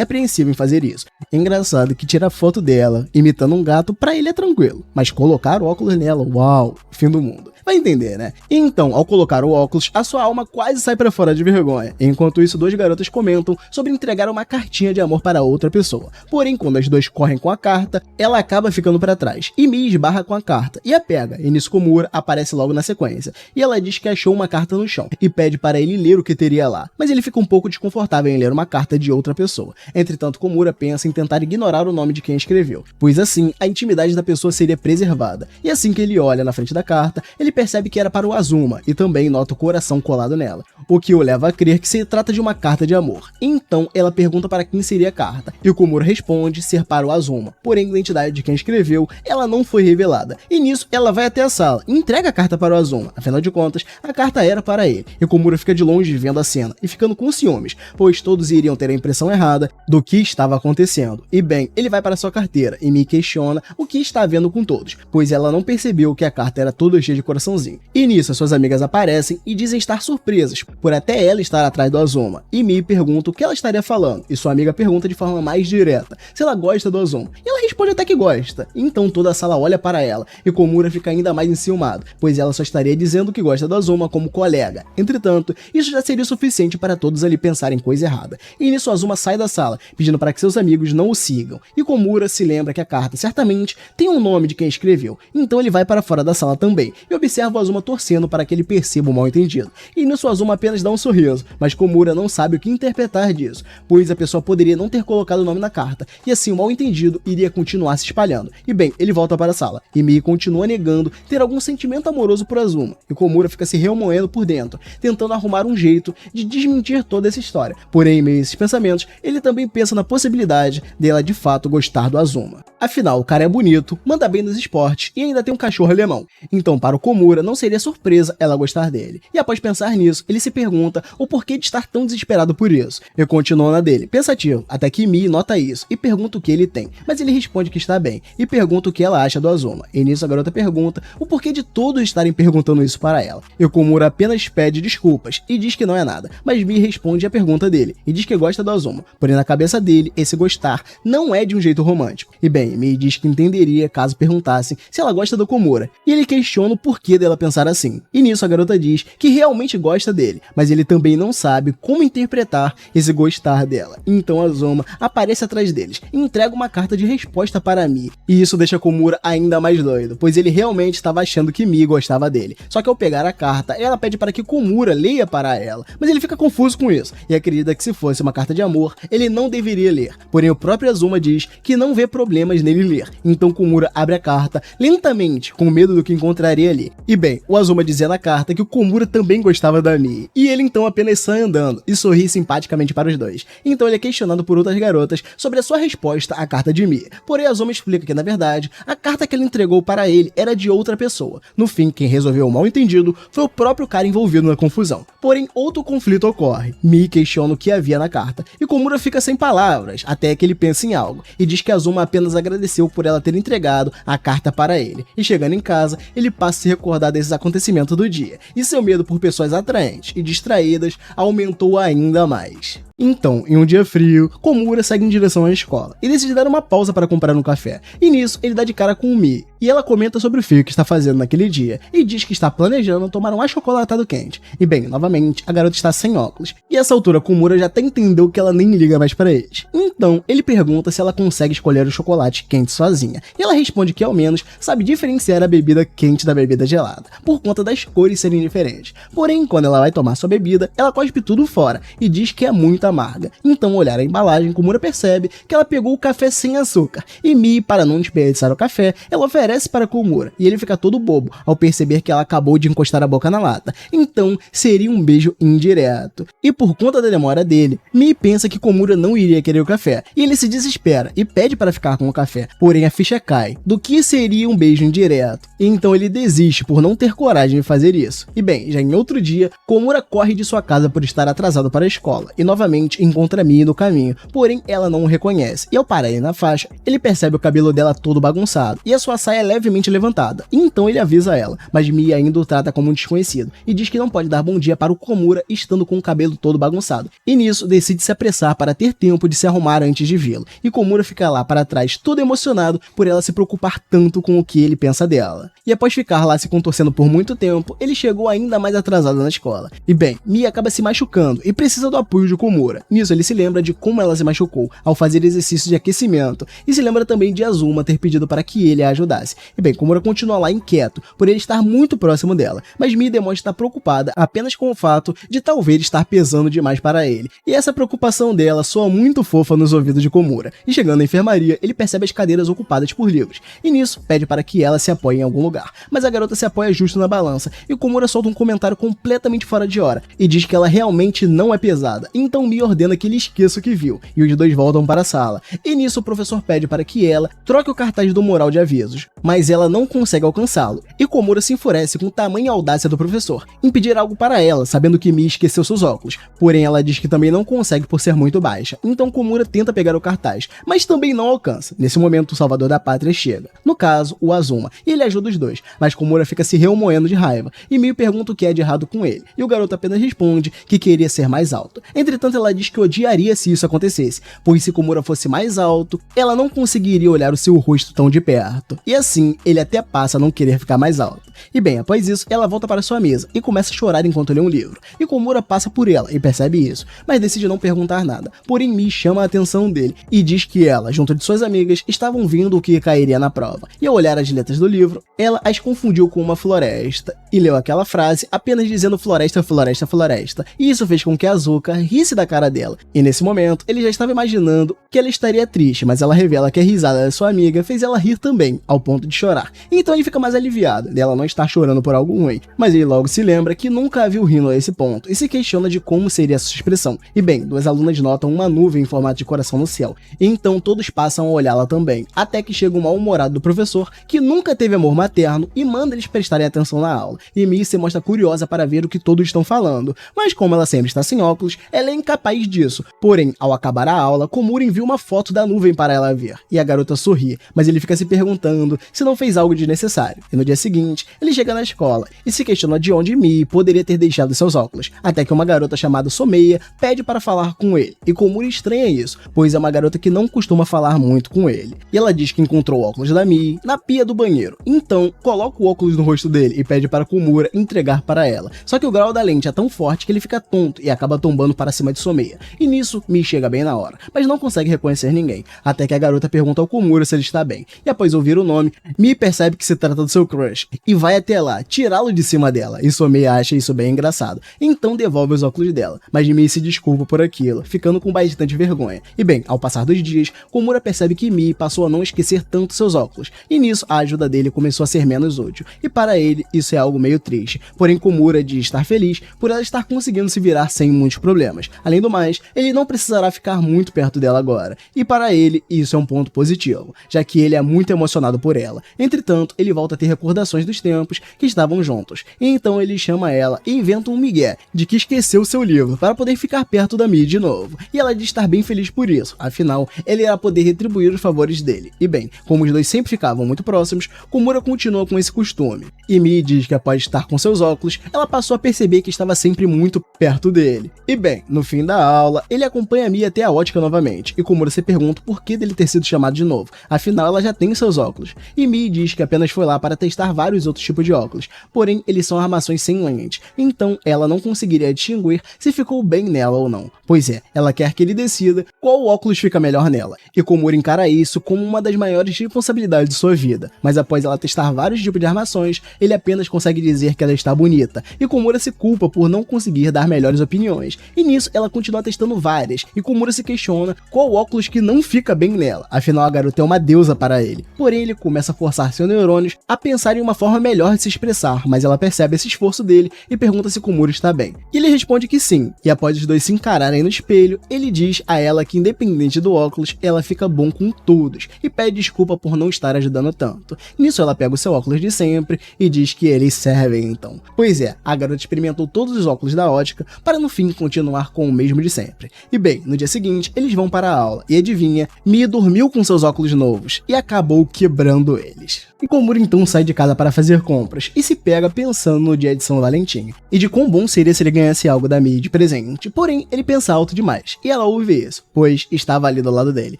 apreensivo em fazer isso. Engraçado que tira foto dela, imitando um gato, pra ele é tranquilo, mas colocar o óculos nela, uau, fim do mundo. Vai entender, né? Então, ao colocar o óculos, a sua alma quase sai pra fora de vergonha. Enquanto isso, duas garotas comentam sobre entregar uma cartinha de amor para outra pessoa. Porém, quando as duas correm com a carta, ela acaba ficando pra trás. E Mii esbarra com a carta e a pega. E nisso Komura aparece logo na sequência. E ela diz que achou uma carta no chão e pede para ele ler o que teria lá. Mas ele fica um pouco desconfortável em ler uma carta de outra pessoa. Entretanto, Komura pensa em tentar ignorar o nome de quem escreveu, pois assim, a intimidade da pessoa seria preservada. E assim que ele olha na frente da carta, ele percebe que era para o Azuma e também nota o coração colado nela, o que o leva a crer que se trata de uma carta de amor. Então ela pergunta para quem seria a carta, e o Komura responde ser para o Azuma, porém a identidade de quem escreveu ela não foi revelada. E nisso ela vai até a sala e entrega a carta para o Azuma, afinal de contas a carta era para ele, e Komura fica de longe vendo a cena e ficando com ciúmes, pois todos iriam ter a impressão errada do que estava acontecendo. E bem, ele vai para sua carteira e Mii questiona o que está havendo com todos, pois ela não percebeu que a carta era toda cheia de coraçãozinho. E nisso, suas amigas aparecem e dizem estar surpresas por até ela estar atrás do Azuma. E Mii pergunta o que ela estaria falando, e sua amiga pergunta de forma mais direta se ela gosta do Azuma. E ela responde até que gosta. Então toda a sala olha para ela, e Komura fica ainda mais enciumado, pois ela só estaria dizendo que gosta do Azuma como colega. Entretanto, isso já seria suficiente para todos ali pensarem coisa errada. E nisso Azuma sai da sala, pedindo para que seus amigos não o sigam. E Komura se lembra que a carta certamente tem um nome de quem escreveu, então ele vai para fora da sala também, e observa o Azuma torcendo para que ele perceba o mal-entendido. E nisso Azuma apenas dá um sorriso, mas Komura não sabe o que interpretar disso, pois a pessoa poderia não ter colocado o nome na carta, e assim o mal-entendido iria continuar se espalhando. E bem, ele volta para a sala, e Mii continua negando ter algum sentimento amoroso por Azuma, e Komura fica se remoendo por dentro, tentando arrumar um jeito de desmentir toda essa história. Porém, em meio a esses pensamentos, ele também pensa na possibilidade dela de fato gostar do Azuma. Afinal, o cara é bonito, manda bem nos esportes e ainda tem um cachorro alemão. Então, para o Komura, não seria surpresa ela gostar dele. E após pensar nisso, ele se pergunta o porquê de estar tão desesperado por isso. E continua na dele, pensativo, até que Mii nota isso e pergunta o que ele tem. Mas ele responde que está bem e pergunta o que ela acha do Azuma. E nisso a garota pergunta o porquê de todos estarem perguntando isso para ela. E o Komura apenas pede desculpas e diz que não é nada. Mas Mii responde a pergunta dele e diz que gosta do Azuma. Porém, na cabeça dele, esse gostar não é de um jeito romântico. E bem, Mii diz que entenderia caso perguntassem se ela gosta do Komura. E ele questiona o porquê dela pensar assim. E nisso a garota diz que realmente gosta dele, mas ele também não sabe como interpretar esse gostar dela. Então Azuma aparece atrás deles e entrega uma carta de resposta para Mii. E isso deixa Komura ainda mais doido, pois ele realmente estava achando que Mii gostava dele. Só que ao pegar a carta, ela pede para que Komura leia para ela, mas ele fica confuso com isso e acredita que se fosse uma carta de amor, ele não deveria ler. Porém o próprio Azuma diz que não vê problemas nele ler. Então Komura abre a carta lentamente, com medo do que encontraria ali. E bem, o Azuma dizia na carta que o Komura também gostava da Mii, e ele então apenas sai andando e sorri simpaticamente para os dois. Então ele é questionado por outras garotas sobre a sua resposta à carta de Mii. Porém Azuma explica que na verdade, a carta que ela entregou para ele era de outra pessoa. No fim, quem resolveu o mal-entendido foi o próprio cara envolvido na confusão. Porém, outro conflito ocorre. Mii questiona o que havia na carta, e Komura fica sem palavras, até que ele pensa em algo, e diz que Azuma apenas agradeceu por ela ter entregado a carta para ele. E chegando em casa, ele passa a se recordar desses acontecimentos do dia, e seu medo por pessoas atraentes e distraídas aumentou ainda mais. Então, em um dia frio, Komura segue em direção à escola e decide dar uma pausa para comprar um café. E nisso, ele dá de cara com Mii, e ela comenta sobre o frio que está fazendo naquele dia e diz que está planejando tomar um achocolatado quente. E bem, novamente, a garota está sem óculos. E essa altura, Komura já até entendeu que ela nem liga mais para eles. Então, ele pergunta se ela consegue escolher o chocolate quente sozinha. E ela responde que ao menos sabe diferenciar a bebida quente da bebida gelada, por conta das cores serem diferentes. Porém, quando ela vai tomar sua bebida, ela cospe tudo fora e diz que é muito amarga. Então, ao olhar a embalagem, Komura percebe que ela pegou o café sem açúcar. E Mii, para não desperdiçar o café, ela oferece para Komura, e ele fica todo bobo ao perceber que ela acabou de encostar a boca na lata. Então, seria um beijo indireto. E por conta da demora dele, Mii pensa que Komura não iria querer o café, e ele se desespera e pede para ficar com o café. Porém, a ficha cai do que seria um beijo indireto. E então ele desiste por não ter coragem de fazer isso. E bem, já em outro dia, Komura corre de sua casa por estar atrasado para a escola, e novamente encontra Mii no caminho, porém ela não o reconhece, e ao parar ele na faixa, ele percebe o cabelo dela todo bagunçado, e a sua saia é levemente levantada, e então ele avisa ela, mas Mii ainda o trata como um desconhecido, e diz que não pode dar bom dia para o Komura estando com o cabelo todo bagunçado, e nisso decide se apressar para ter tempo de se arrumar antes de vê-lo, e Komura fica lá para trás todo emocionado por ela se preocupar tanto com o que ele pensa dela. E após ficar lá se contorcendo por muito tempo, ele chegou ainda mais atrasado na escola. E bem, Mii acaba se machucando e precisa do apoio de Komura. Nisso ele se lembra de como ela se machucou ao fazer exercícios de aquecimento e se lembra também de Azuma ter pedido para que ele a ajudasse. E bem, Komura continua lá inquieto por ele estar muito próximo dela, mas Mii demonstra estar preocupada apenas com o fato de talvez estar pesando demais para ele. E essa preocupação dela soa muito fofa nos ouvidos de Komura. E chegando à enfermaria, ele percebe as cadeiras ocupadas por livros. E nisso pede para que ela se apoie em algum lugar. Mas a garota se apoia justo na balança e Komura solta um comentário completamente fora de hora e diz que ela realmente não é pesada. Então Mii ordena que ele esqueça o que viu e os dois voltam para a sala. E nisso o professor pede para que ela troque o cartaz do mural de avisos, mas ela não consegue alcançá-lo. E Komura se enfurece com tamanha audácia do professor em pedir algo para ela, sabendo que Mii esqueceu seus óculos. Porém ela diz que também não consegue por ser muito baixa. Então Komura tenta pegar o cartaz, mas também não alcança. Nesse momento o salvador da pátria chega. No caso, o Azuma, e ele ajuda os dois, mas Komura fica se remoendo de raiva, e Mii pergunta o que é de errado com ele, e o garoto apenas responde que queria ser mais alto. Entretanto, ela diz que odiaria se isso acontecesse, pois se Komura fosse mais alto, ela não conseguiria olhar o seu rosto tão de perto, e assim, ele até passa a não querer ficar mais alto. E bem, após isso, ela volta para sua mesa e começa a chorar enquanto lê um livro, e Komura passa por ela e percebe isso, mas decide não perguntar nada, porém Mii chama a atenção dele, e diz que ela, junto de suas amigas, estavam vendo o que cairia na prova, e ao olhar as letras do livro, ela as confundiu com uma floresta, e leu aquela frase apenas dizendo floresta, floresta, floresta, e isso fez com que Azuka risse da cara dela, e nesse momento, ele já estava imaginando que ela estaria triste, mas ela revela que a risada da sua amiga fez ela rir também, ao ponto de chorar, então ele fica mais aliviado dela não estar chorando por algo ruim, mas ele logo se lembra que nunca a viu rindo a esse ponto, e se questiona de como seria essa expressão, e bem, duas alunas notam uma nuvem em formato de coração no céu, e então todos passam a olhá-la também, até que chega o mal-humorado do professor, que nunca teve amor materno, e manda eles prestarem atenção na aula, e Mii se mostra curiosa para ver o que todos estão falando, mas como ela sempre está sem óculos, ela é incapaz disso, porém, ao acabar a aula, Komura envia uma foto da nuvem para ela ver, e a garota sorri, mas ele fica se perguntando se não fez algo desnecessário, e no dia seguinte, ele chega na escola, e se questiona de onde Mii poderia ter deixado seus óculos, até que uma garota chamada Someia pede para falar com ele, e Komura estranha isso, pois é uma garota que não costuma falar muito com ele, e ela diz que encontrou o óculos da Mii na pia do banheiro, então coloca o óculos no rosto dele e pede para Komura entregar para ela, só que o grau da lente é tão forte que ele fica tonto e acaba tombando para cima de Someia, e nisso Mii chega bem na hora, mas não consegue reconhecer ninguém, até que a garota pergunta ao Komura se ele está bem, e após ouvir o nome, Mii percebe que se trata do seu crush, e vai até lá, tirá-lo de cima dela, e Someia acha isso bem engraçado, então devolve os óculos dela, mas Mii se desculpa por aquilo, ficando com bastante vergonha, e bem, ao passar dos dias, Komura percebe que Mii passou a não esquecer tanto seus óculos, e nisso a ajuda dele começou a ser menos útil, e para ele isso é algo meio triste, porém Komura diz estar feliz por ela estar conseguindo se virar sem muitos problemas, além do mais, ele não precisará ficar muito perto dela agora, e para ele isso é um ponto positivo, já que ele é muito emocionado por ela, entretanto ele volta a ter recordações dos tempos que estavam juntos, e então ele chama ela e inventa um migué de que esqueceu seu livro para poder ficar perto da Mii de novo, e ela diz estar bem feliz por isso, afinal ele irá poder retribuir os favores dele, e bem, como os dois sempre ficavam muito próximos, Komura continua com esse costume, e Mii diz que após estar com seus óculos, ela passou a perceber que estava sempre muito perto dele, e bem, no fim da aula, ele acompanha a Mii até a ótica novamente, e Komura se pergunta por que dele ter sido chamado de novo, afinal ela já tem seus óculos, e Mii diz que apenas foi lá para testar vários outros tipos de óculos, porém eles são armações sem lente, então ela não conseguiria distinguir se ficou bem nela ou não. Pois é, ela quer que ele decida qual óculos fica melhor nela, e Komura encara isso como uma das maiores responsabilidades de sua vida, mas após ela testar vários tipos de armações, ele apenas consegue dizer que ela está bonita, e Komura se culpa por não conseguir dar melhores opiniões, e nisso ela continua testando várias, e Komura se questiona qual óculos que não fica bem nela, afinal a garota é uma deusa para ele. Porém ele começa a forçar seus neurônios a pensar em uma forma melhor de se expressar, mas ela percebe esse esforço dele e pergunta se Komura está bem. E ele responde que sim, e após os dois se encararem no espelho, ele diz a ela que independente do óculos, ela fica bom com todos, e pede desculpa por não estar ajudando tanto. Nisso ela pega o seu óculos de sempre e diz que eles servem então. Pois é, a garota experimentou todos os óculos da ótica para no fim continuar com o mesmo de sempre. E bem, no dia seguinte eles vão para a aula, e adivinha, Mii dormiu com seus óculos novos e acabou quebrando eles. E Komura então sai de casa para fazer compras e se pega pensando no dia de São Valentim, e de quão bom seria se ele ganhasse algo da Mii de presente, porém ele pensa alto demais, e ela ouve isso, pois estava ali do lado dele,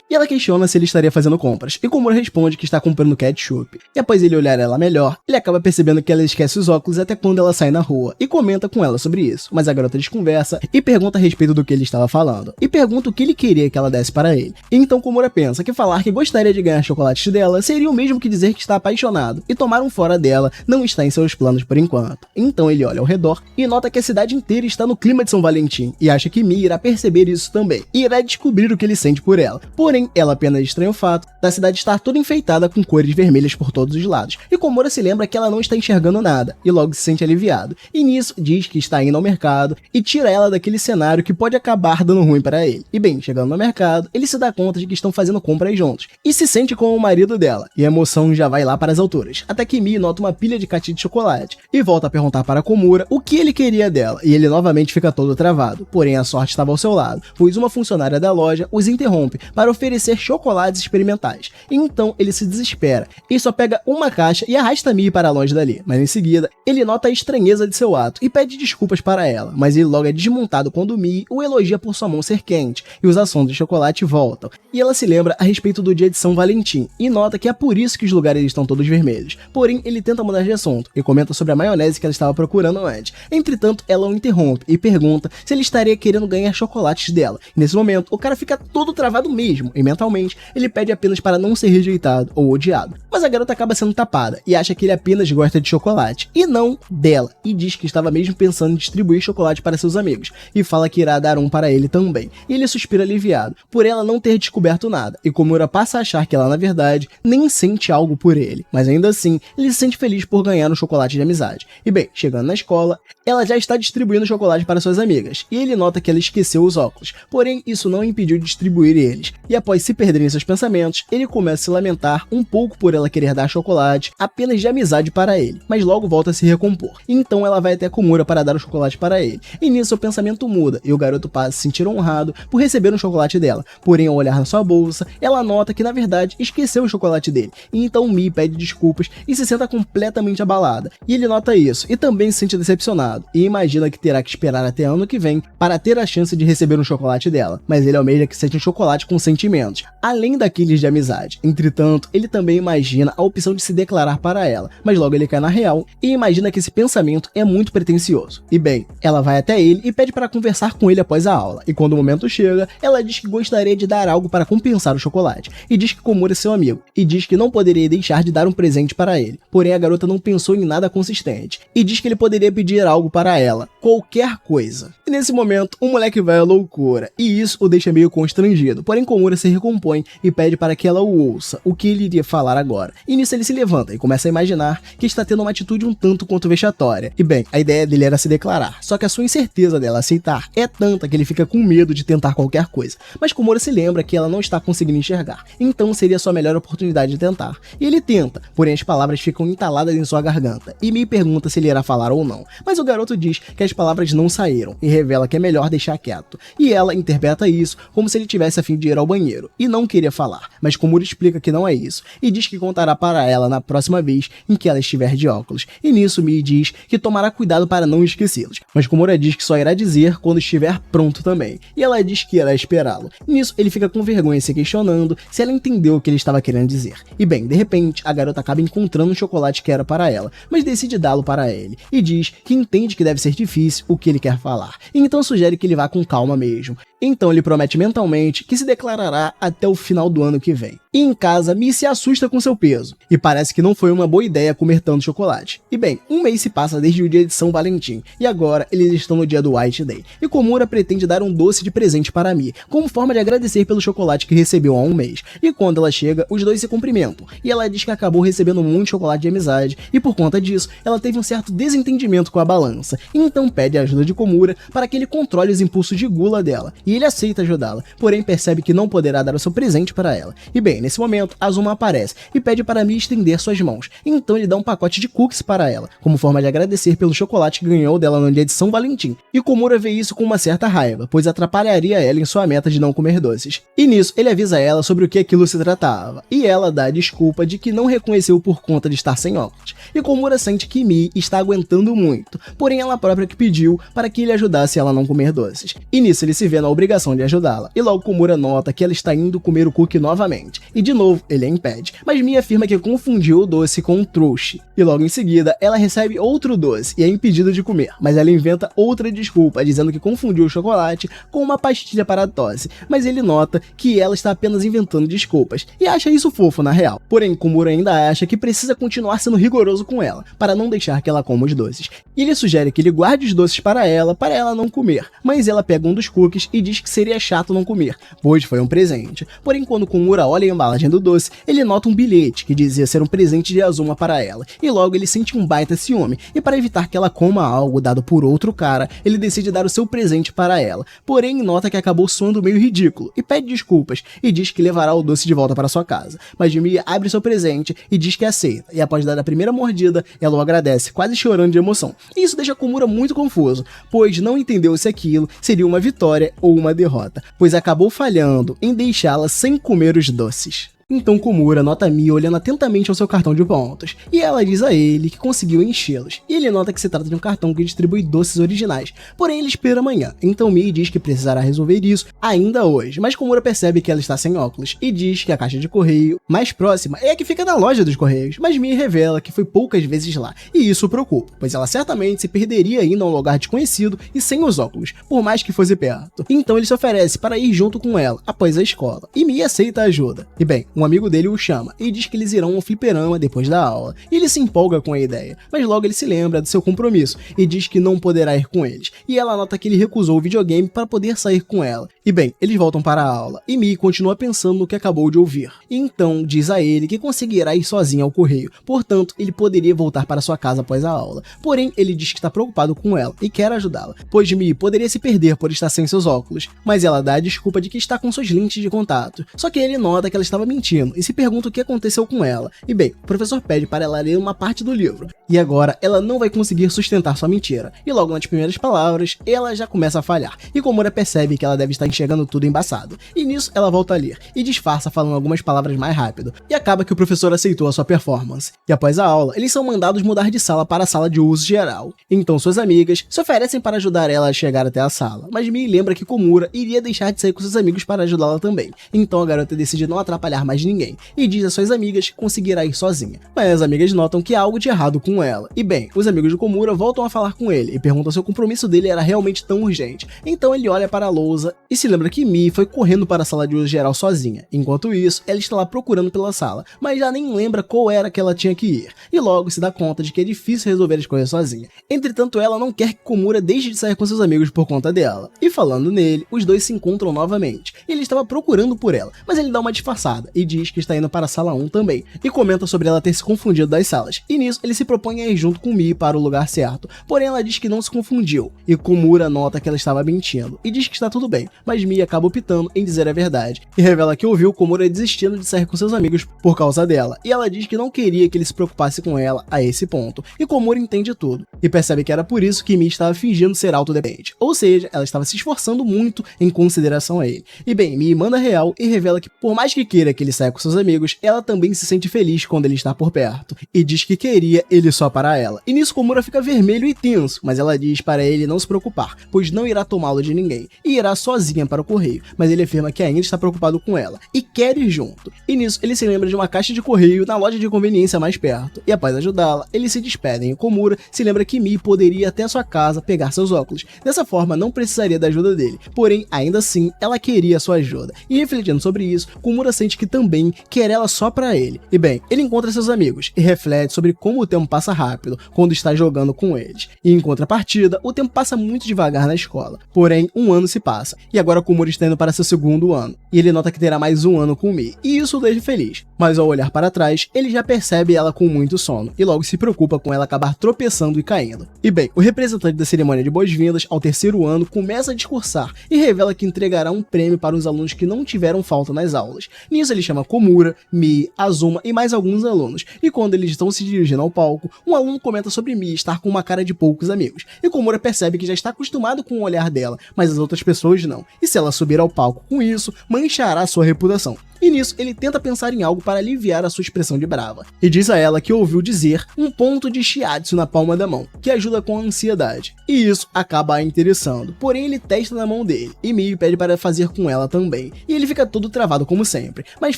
e ela questiona se ele estaria fazendo compras, e Komura responde que está comprando ketchup, e após ele olhar ela melhor, ele acaba percebendo que ela esquece os óculos até quando ela sai na rua, e comenta com ela sobre isso, mas a garota desconversa e pergunta a respeito do que ele estava falando, e pergunta o que ele queria que ela desse para ele, e então Komura pensa que falar que gostaria de ganhar chocolates dela seria o mesmo que dizer que está apaixonado, e tomar um fora dela não está em seus planos por enquanto. Então ele olha ao redor e nota que a cidade inteira está no clima de São Valentim, e acha que Mii irá perceber isso também, e irá descobrir o que ele sente por ela. Porém, ela apenas estranha o fato da cidade estar toda enfeitada com cores vermelhas por todos os lados, e Komura se lembra que ela não está enxergando nada, e logo se sente aliviado, e nisso diz que está indo ao mercado, e tira ela daquele cenário que pode acabar dando ruim para ele. E bem, chegando no mercado, ele se dá conta de que estão fazendo compras juntos, e se sente como o marido dela, e a emoção já vai lá para as alturas, até que Mii nota uma pilha de caixinha de chocolate, e volta a perguntar para Komura o que ele queria dela, e ele novamente fica todo travado, porém a sorte estava ao seu lado, pois uma funcionária da loja os interrompe para oferecer chocolates experimentais, e então ele se desespera, e só pega uma caixa e arrasta Mii para longe dali, mas em seguida, ele nota a estranheza de seu ato, e pede desculpas para ela, mas ele logo é desmontado quando Mii o elogia por sua mão ser quente, e os assuntos de chocolate voltam, e ela se lembra a respeito do dia de São Valentim, e nota que é por isso que os lugares estão todos vermelhos, porém ele tenta mudar de assunto, e comenta sobre a maionese que ela estava procurando antes. Entretanto, ela o interrompe e pergunta se ele estaria querendo ganhar chocolates dela. E nesse momento, o cara fica todo travado mesmo, e mentalmente, ele pede apenas para não ser rejeitado ou odiado. Mas a garota acaba sendo tapada, e acha que ele apenas gosta de chocolate, e não dela, e diz que estava mesmo pensando em distribuir chocolate para seus amigos, e fala que irá dar um para ele também. E ele suspira aliviado, por ela não ter descoberto nada, e Komura passa a achar que ela, na verdade, nem sente algo por ele, mas ainda assim, ele se sente feliz por ganhar um chocolate de amizade. E bem, chegando na escola, ela já está distribuindo chocolate para suas amigas, e ele nota que ela esqueceu os óculos, porém isso não impediu de distribuir eles, e após se perder em seus pensamentos, ele começa a se lamentar um pouco por ela querer dar chocolate apenas de amizade para ele, mas logo volta a se recompor. Então ela vai até Komura para dar o chocolate para ele, e nisso o pensamento muda, e o garoto passa a se sentir honrado por receber um chocolate dela, porém ao olhar na sua bolsa, ela nota que na verdade esqueceu o chocolate dele, e então Mii pede desculpas e se senta completamente abalada, e ele nota isso, e também se sente decepcionado, e imagina que terá que esperar até ano que vem para ter a chance de receber um chocolate dela, mas ele almeja que seja um chocolate com sentimentos, além daqueles de amizade. Entretanto, ele também imagina a opção de se declarar para ela, mas logo ele cai na real e imagina que esse pensamento é muito pretensioso. E bem, ela vai até ele e pede para conversar com ele após a aula, e quando o momento chega, ela diz que gostaria de dar algo para compensar o chocolate, e diz que Komura é seu amigo, e diz que não poderia deixar de dar um presente para ele, porém a garota não pensou em nada consistente, e diz que ele poderia pedir algo para ela, qualquer coisa. E nesse momento, o moleque vai à loucura, e isso o deixa meio constrangido, porém Komura se recompõe e pede para que ela o ouça, o que ele iria falar agora. E nisso ele se levanta e começa a imaginar que está tendo uma atitude um tanto quanto vexatória. E bem, a ideia dele era se declarar, só que a sua incerteza dela aceitar é tanta que ele fica com medo de tentar qualquer coisa. Mas Komura se lembra que ela não está conseguindo enxergar, então seria sua melhor oportunidade de tentar. E ele tenta, porém as palavras ficam entaladas em sua garganta, e Mii pergunta se ele irá falar ou não, mas o garoto diz que as as palavras não saíram e revela que é melhor deixar quieto. E ela interpreta isso como se ele tivesse a fim de ir ao banheiro e não queria falar, mas Komura explica que não é isso e diz que contará para ela na próxima vez em que ela estiver de óculos. E nisso Mii diz que tomará cuidado para não esquecê-los, mas Komura diz que só irá dizer quando estiver pronto também, e ela diz que irá esperá-lo. Nisso ele fica com vergonha se questionando se ela entendeu o que ele estava querendo dizer. E bem, de repente a garota acaba encontrando um chocolate que era para ela, mas decide dá-lo para ele, e diz que entende que deve ser difícil o que ele quer falar, e então sugere que ele vá com calma mesmo. Então ele promete mentalmente que se declarará até o final do ano que vem. E em casa, Mii se assusta com seu peso, e parece que não foi uma boa ideia comer tanto chocolate. E bem, um mês se passa desde o dia de São Valentim, e agora eles estão no dia do White Day, e Komura pretende dar um doce de presente para Mii, como forma de agradecer pelo chocolate que recebeu há um mês. E quando ela chega, os dois se cumprimentam, e ela diz que acabou recebendo muito chocolate de amizade, e por conta disso, ela teve um certo desentendimento com a balança, e então pede a ajuda de Komura para que ele controle os impulsos de gula dela, e ele aceita ajudá-la, porém percebe que não poderá dar o seu presente para ela. E bem, nesse momento, Azuma aparece e pede para Mii estender suas mãos, então ele dá um pacote de cookies para ela, como forma de agradecer pelo chocolate que ganhou dela no dia de São Valentim. E Komura vê isso com uma certa raiva, pois atrapalharia ela em sua meta de não comer doces. E nisso, ele avisa ela sobre o que aquilo se tratava, e ela dá a desculpa de que não reconheceu por conta de estar sem óculos. E Komura sente que Mii está aguentando muito, porém ela própria que pediu para que ele ajudasse ela a não comer doces. E nisso ele se vê na obrigação de ajudá-la, e logo Komura nota que ela está indo comer o cookie novamente, e de novo ele a impede, mas Mii afirma que confundiu o doce com um trouxe, e logo em seguida ela recebe outro doce e é impedida de comer, mas ela inventa outra desculpa, dizendo que confundiu o chocolate com uma pastilha para a tosse, mas ele nota que ela está apenas inventando desculpas, e acha isso fofo na real, porém Komura ainda acha que precisa continuar sendo rigoroso com ela, para não deixar que ela coma os doces, e ele sugere que ele guarde os doces para ela não comer, mas ela pega um dos cookies e diz que seria chato não comer, pois foi um presente. Porém, quando Komura olha a embalagem do doce, ele nota um bilhete que dizia ser um presente de Azuma para ela, e logo ele sente um baita ciúme, e para evitar que ela coma algo dado por outro cara, ele decide dar o seu presente para ela, porém nota que acabou soando meio ridículo, e pede desculpas, e diz que levará o doce de volta para sua casa, mas Mii abre seu presente e diz que aceita, e após dar a primeira mordida, ela o agradece, quase chorando de emoção, e isso deixa Komura muito confuso, pois não entendeu se aquilo seria uma vitória ou uma derrota, pois acabou falhando em deixá-la sem comer os doces. Então Komura nota Mii olhando atentamente ao seu cartão de pontos, e ela diz a ele que conseguiu enchê-los, e ele nota que se trata de um cartão que distribui doces originais, porém ele espera amanhã, então Mii diz que precisará resolver isso ainda hoje, mas Komura percebe que ela está sem óculos, e diz que a caixa de correio mais próxima é a que fica na loja dos correios, mas Mii revela que foi poucas vezes lá, e isso o preocupa, pois ela certamente se perderia indo a um lugar desconhecido e sem os óculos, por mais que fosse perto. Então ele se oferece para ir junto com ela, após a escola, e Mii aceita a ajuda. E bem, um amigo dele o chama e diz que eles irão ao fliperama depois da aula, e ele se empolga com a ideia, mas logo ele se lembra do seu compromisso e diz que não poderá ir com eles, e ela nota que ele recusou o videogame para poder sair com ela. E bem, eles voltam para a aula, e Mii continua pensando no que acabou de ouvir, e então diz a ele que conseguirá ir sozinho ao correio, portanto ele poderia voltar para sua casa após a aula, porém ele diz que está preocupado com ela e quer ajudá-la, pois Mii poderia se perder por estar sem seus óculos, mas ela dá a desculpa de que está com suas lentes de contato, só que ele nota que ela estava mentindo e se pergunta o que aconteceu com ela. E bem, o professor pede para ela ler uma parte do livro, e agora ela não vai conseguir sustentar sua mentira, e logo nas primeiras palavras, ela já começa a falhar, e Komura percebe que ela deve estar enxergando tudo embaçado, e nisso ela volta a ler, e disfarça falando algumas palavras mais rápido, e acaba que o professor aceitou a sua performance, e após a aula, eles são mandados mudar de sala para a sala de uso geral, então suas amigas se oferecem para ajudar ela a chegar até a sala, mas Mii lembra que Komura iria deixar de sair com seus amigos para ajudá-la também, então a garota decide não atrapalhar mais ninguém, e diz às suas amigas que conseguirá ir sozinha, mas as amigas notam que há algo de errado com ela, e bem, os amigos de Komura voltam a falar com ele, e perguntam se o compromisso dele era realmente tão urgente, então ele olha para a lousa e se lembra que Mii foi correndo para a sala de uso geral sozinha, enquanto isso, ela está lá procurando pela sala, mas já nem lembra qual era que ela tinha que ir, e logo se dá conta de que é difícil resolver as coisas sozinha, entretanto ela não quer que Komura deixe de sair com seus amigos por conta dela, e falando nele, os dois se encontram novamente, e ele estava procurando por ela, mas ele dá uma disfarçada, e e diz que está indo para a sala 1 também, e comenta sobre ela ter se confundido das salas. E nisso, ele se propõe a ir junto com Mii para o lugar certo, porém ela diz que não se confundiu, e Komura nota que ela estava mentindo, e diz que está tudo bem, mas Mii acaba optando em dizer a verdade, e revela que ouviu Komura desistindo de sair com seus amigos por causa dela, e ela diz que não queria que ele se preocupasse com ela a esse ponto, e Komura entende tudo, e percebe que era por isso que Mii estava fingindo ser autodependente, ou seja, ela estava se esforçando muito em consideração a ele. E bem, Mii manda real e revela que por mais que queira que ele saia com seus amigos, ela também se sente feliz quando ele está por perto, e diz que queria ele só para ela. E nisso Komura fica vermelho e tenso, mas ela diz para ele não se preocupar, pois não irá tomá-lo de ninguém, e irá sozinha para o correio, mas ele afirma que ainda está preocupado com ela, e quer ir junto. E nisso ele se lembra de uma caixa de correio na loja de conveniência mais perto, e após ajudá-la, eles se despedem e Komura se lembra que Mii poderia ir até sua casa pegar seus óculos, dessa forma não precisaria da ajuda dele, porém ainda assim ela queria sua ajuda, e refletindo sobre isso, Komura sente que também quer ela só pra ele. E bem, ele encontra seus amigos e reflete sobre como o tempo passa rápido quando está jogando com eles, e em contrapartida, o tempo passa muito devagar na escola, porém um ano se passa, e agora Komura está indo para seu segundo ano, e ele nota que terá mais um ano com Mii, e isso o deixa feliz, mas ao olhar para trás, ele já percebe ela com muito sono, e logo se preocupa com ela acabar tropeçando e caindo. E bem, o representante da cerimônia de boas-vindas ao terceiro ano começa a discursar e revela que entregará um prêmio para os alunos que não tiveram falta nas aulas. Nisso ele chama Komura, Mii, Azuma e mais alguns alunos, e quando eles estão se dirigindo ao palco, um aluno comenta sobre Mii estar com uma cara de poucos amigos, e Komura percebe que já está acostumado com o olhar dela, mas as outras pessoas não, e se ela subir ao palco com isso, manchará sua reputação. E nisso, ele tenta pensar em algo para aliviar a sua expressão de brava, e diz a ela que ouviu dizer um ponto de shiatsu na palma da mão, que ajuda com a ansiedade, e isso acaba a interessando, porém ele testa na mão dele, e Mii pede para fazer com ela também, e ele fica todo travado como sempre, mas